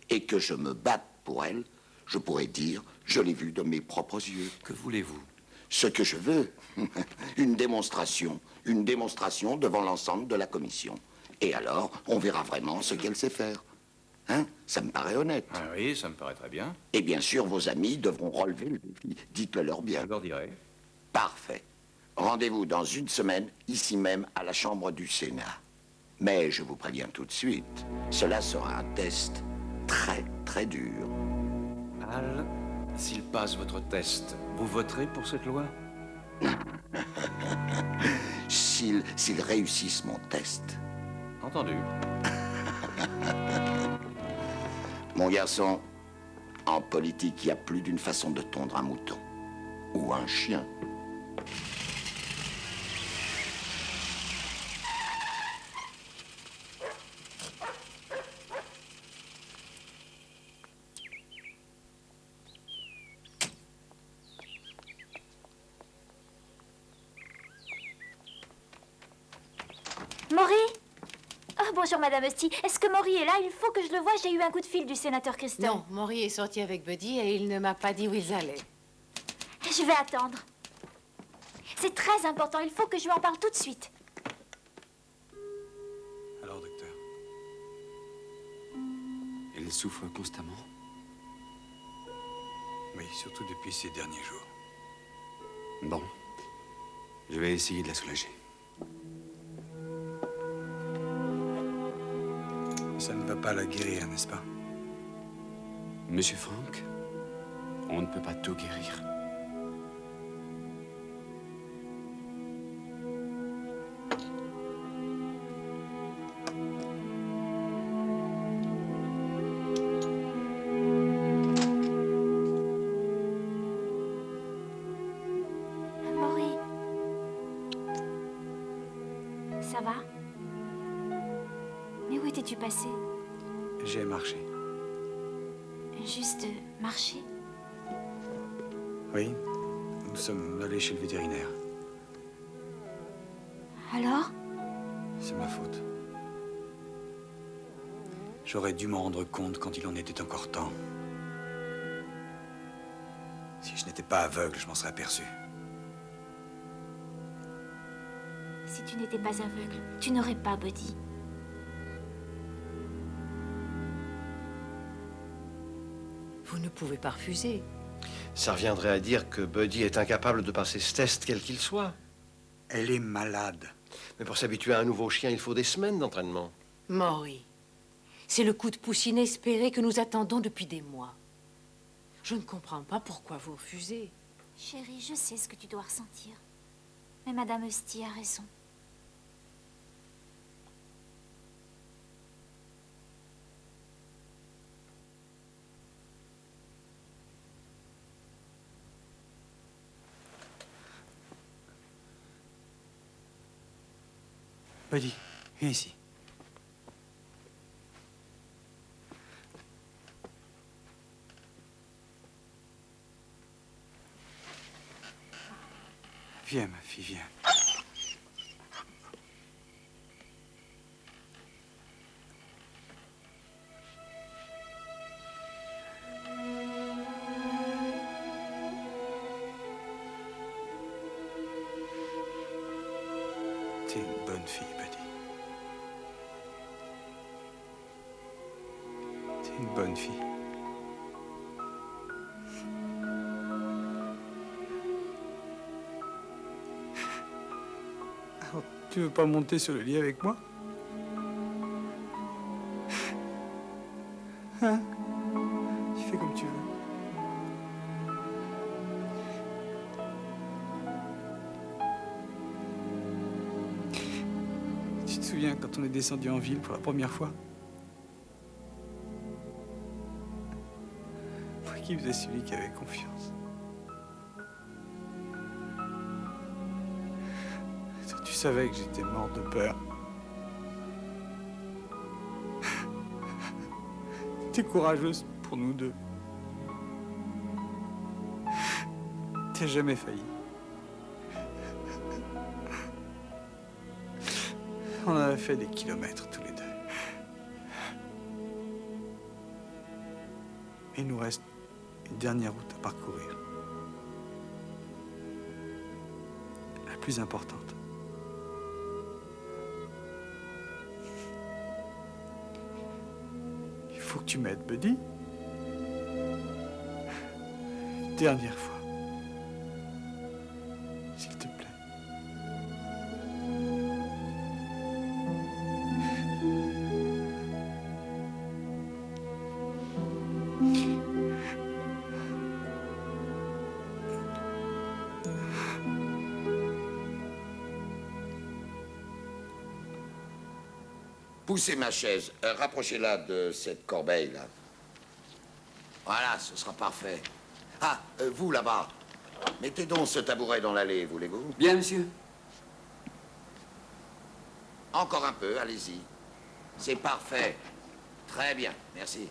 et que je me batte pour elle, je pourrais dire, je l'ai vue de mes propres yeux. Que voulez-vous? Ce que je veux, une démonstration devant l'ensemble de la commission. Et alors, on verra vraiment ce qu'elle sait faire. Hein? Ça me paraît honnête. Ah oui, ça me paraît très bien. Et bien sûr, vos amis devront relever le défi. Dites-le leur bien. Je leur dirai. Parfait. Rendez-vous dans une semaine, ici même, à la Chambre du Sénat. Mais je vous préviens tout de suite, cela sera un test très, très dur. Al, s'il passe votre test, vous voterez pour cette loi? S'ils réussissent mon test. Entendu. Mon garçon, en politique, il y a plus d'une façon de tondre un mouton. Ou un chien. Maury? Oh, bonjour, Madame Husty. Est-ce que Maury est là? Il faut que je le voie. J'ai eu un coup de fil du sénateur Crystal. Non, Maury est sorti avec Buddy et il ne m'a pas dit où ils allaient. Je vais attendre. C'est très important. Il faut que je lui en parle tout de suite. Alors, docteur? Elle souffre constamment? Oui, surtout depuis ces derniers jours. Bon. Je vais essayer de la soulager. Ça ne va pas la guérir, n'est-ce pas? Monsieur Frank, on ne peut pas tout guérir. Maury. Ça va? Mais où étais-tu passé? J'ai marché. Juste marcher? Oui, nous sommes allés chez le vétérinaire. Alors? C'est ma faute. J'aurais dû m'en rendre compte quand il en était encore temps. Si je n'étais pas aveugle, je m'en serais aperçu. Si tu n'étais pas aveugle, tu n'aurais pas Buddy. Vous ne pouvez pas refuser. Ça reviendrait à dire que Buddy est incapable de passer ce test, quel qu'il soit. Elle est malade. Mais pour s'habituer à un nouveau chien, il faut des semaines d'entraînement. Maury, c'est le coup de pouce inespéré que nous attendons depuis des mois. Je ne comprends pas pourquoi vous refusez. Chérie, je sais ce que tu dois ressentir. Mais Madame Husty a raison. Buddy, viens ici. Viens, ma fille, viens. T'es une bonne fille, Buddy. T'es une bonne fille. Alors, tu veux pas monter sur le lit avec moi? Hein? Tu fais comme tu veux. quand on est descendu en ville pour la première fois. Moi qui faisais celui qui avait confiance. Toi, tu savais que j'étais mort de peur. T'es courageuse pour nous deux. T'as jamais failli. On en a fait des kilomètres tous les deux. Il nous reste une dernière route à parcourir. La plus importante. Il faut que tu m'aides, Buddy. Une dernière fois. S'il te plaît. Poussez ma chaise. Rapprochez-la de cette corbeille-là. Voilà, ce sera parfait. Ah, vous, là-bas. Mettez donc ce tabouret dans l'allée, voulez-vous? Bien, monsieur. Encore un peu, allez-y. C'est parfait. Très bien, merci.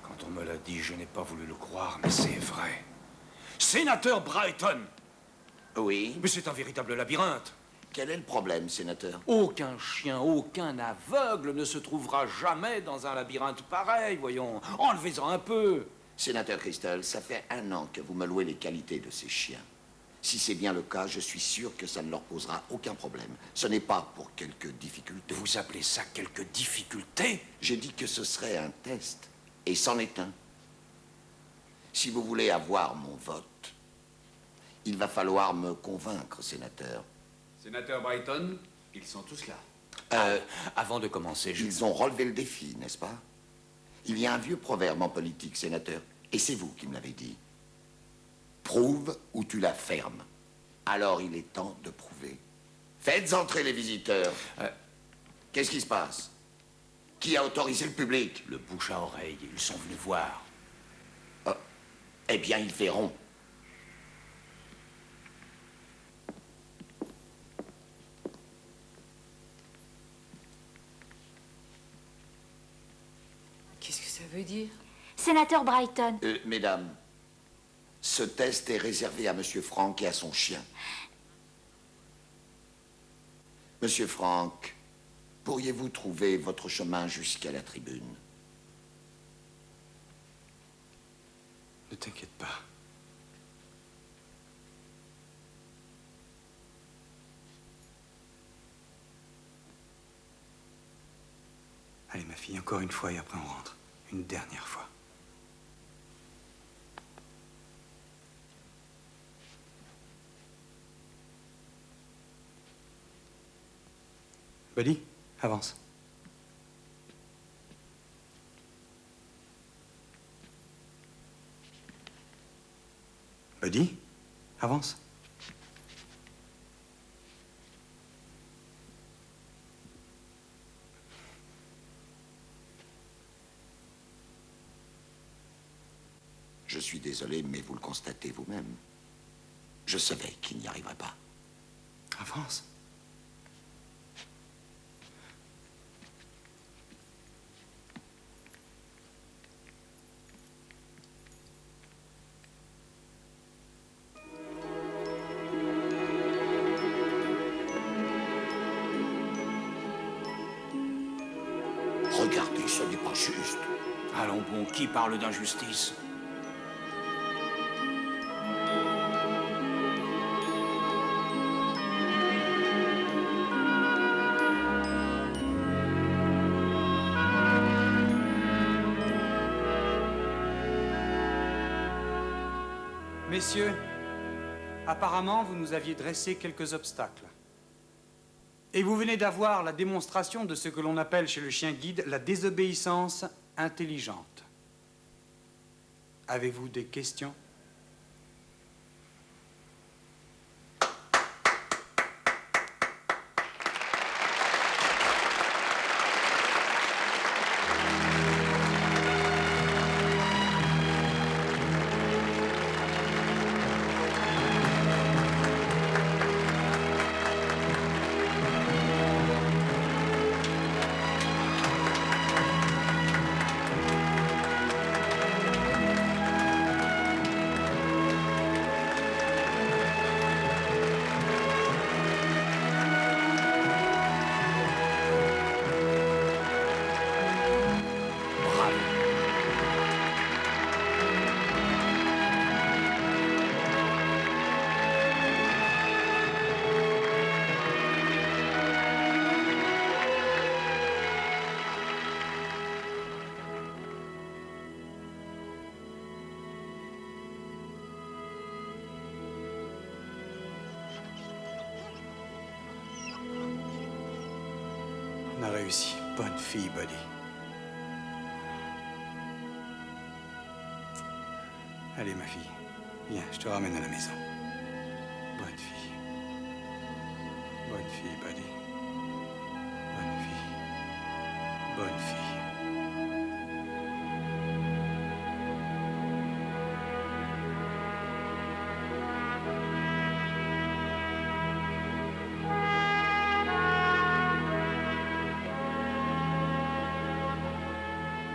Quand on me l'a dit, je n'ai pas voulu le croire, mais c'est vrai. Sénateur Brighton! Oui? Mais c'est un véritable labyrinthe. Quel est le problème, sénateur? Aucun chien, aucun aveugle ne se trouvera jamais dans un labyrinthe pareil, voyons. Enlevez-en un peu. Sénateur Crystal, ça fait 1 an que vous me louez les qualités de ces chiens. Si c'est bien le cas, je suis sûr que ça ne leur posera aucun problème. Ce n'est pas pour quelques difficultés. Vous appelez ça quelques difficultés? J'ai dit que ce serait un test, et c'en est un. Si vous voulez avoir mon vote, il va falloir me convaincre, sénateur. Sénateur Brighton, ils sont tous là. Avant de commencer, Ils ont relevé le défi, n'est-ce pas? Il y a un vieux proverbe en politique, sénateur, et c'est vous qui me l'avez dit. Prouve ou tu la fermes. Alors il est temps de prouver. Faites entrer les visiteurs. Qu'est-ce qui se passe? Qui a autorisé le public? Le bouche à oreille, ils sont venus voir. Eh bien, ils verront. Qu'est-ce que ça veut dire? Sénateur Brighton. Mesdames, ce test est réservé à Monsieur Frank et à son chien. Monsieur Frank, pourriez-vous trouver votre chemin jusqu'à la tribune? Ne t'inquiète pas. Allez, ma fille, encore une fois et après on rentre. Une dernière fois. Buddy, avance. Buddy, avance. Je suis désolé, mais vous le constatez vous-même. Je savais qu'il n'y arriverait pas. Avance. Regardez, ce n'est pas juste. Allons bon, qui parle d'injustice? Messieurs, apparemment, vous nous aviez dressé quelques obstacles. Et vous venez d'avoir la démonstration de ce que l'on appelle chez le chien guide la désobéissance intelligente. Avez-vous des questions? On a réussi. Bonne fille, Buddy. Allez, ma fille. Viens, je te ramène à la maison. Bonne fille. Bonne fille, Buddy. Bonne fille. Bonne fille.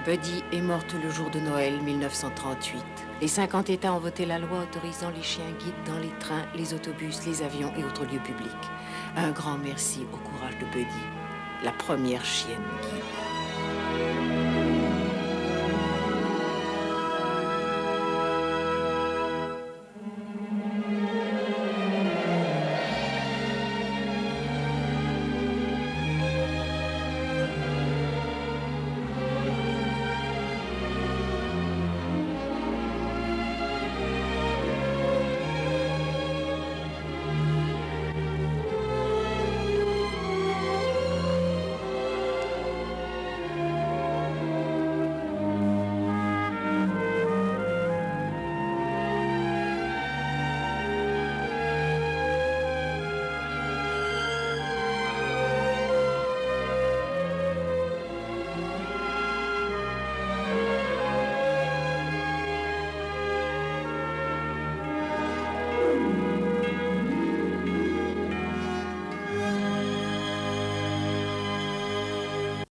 Buddy est morte le jour de Noël 1938. Les 50 États ont voté la loi autorisant les chiens guides dans les trains, les autobus, les avions et autres lieux publics. Un grand merci au courage de Buddy, la première chienne guide.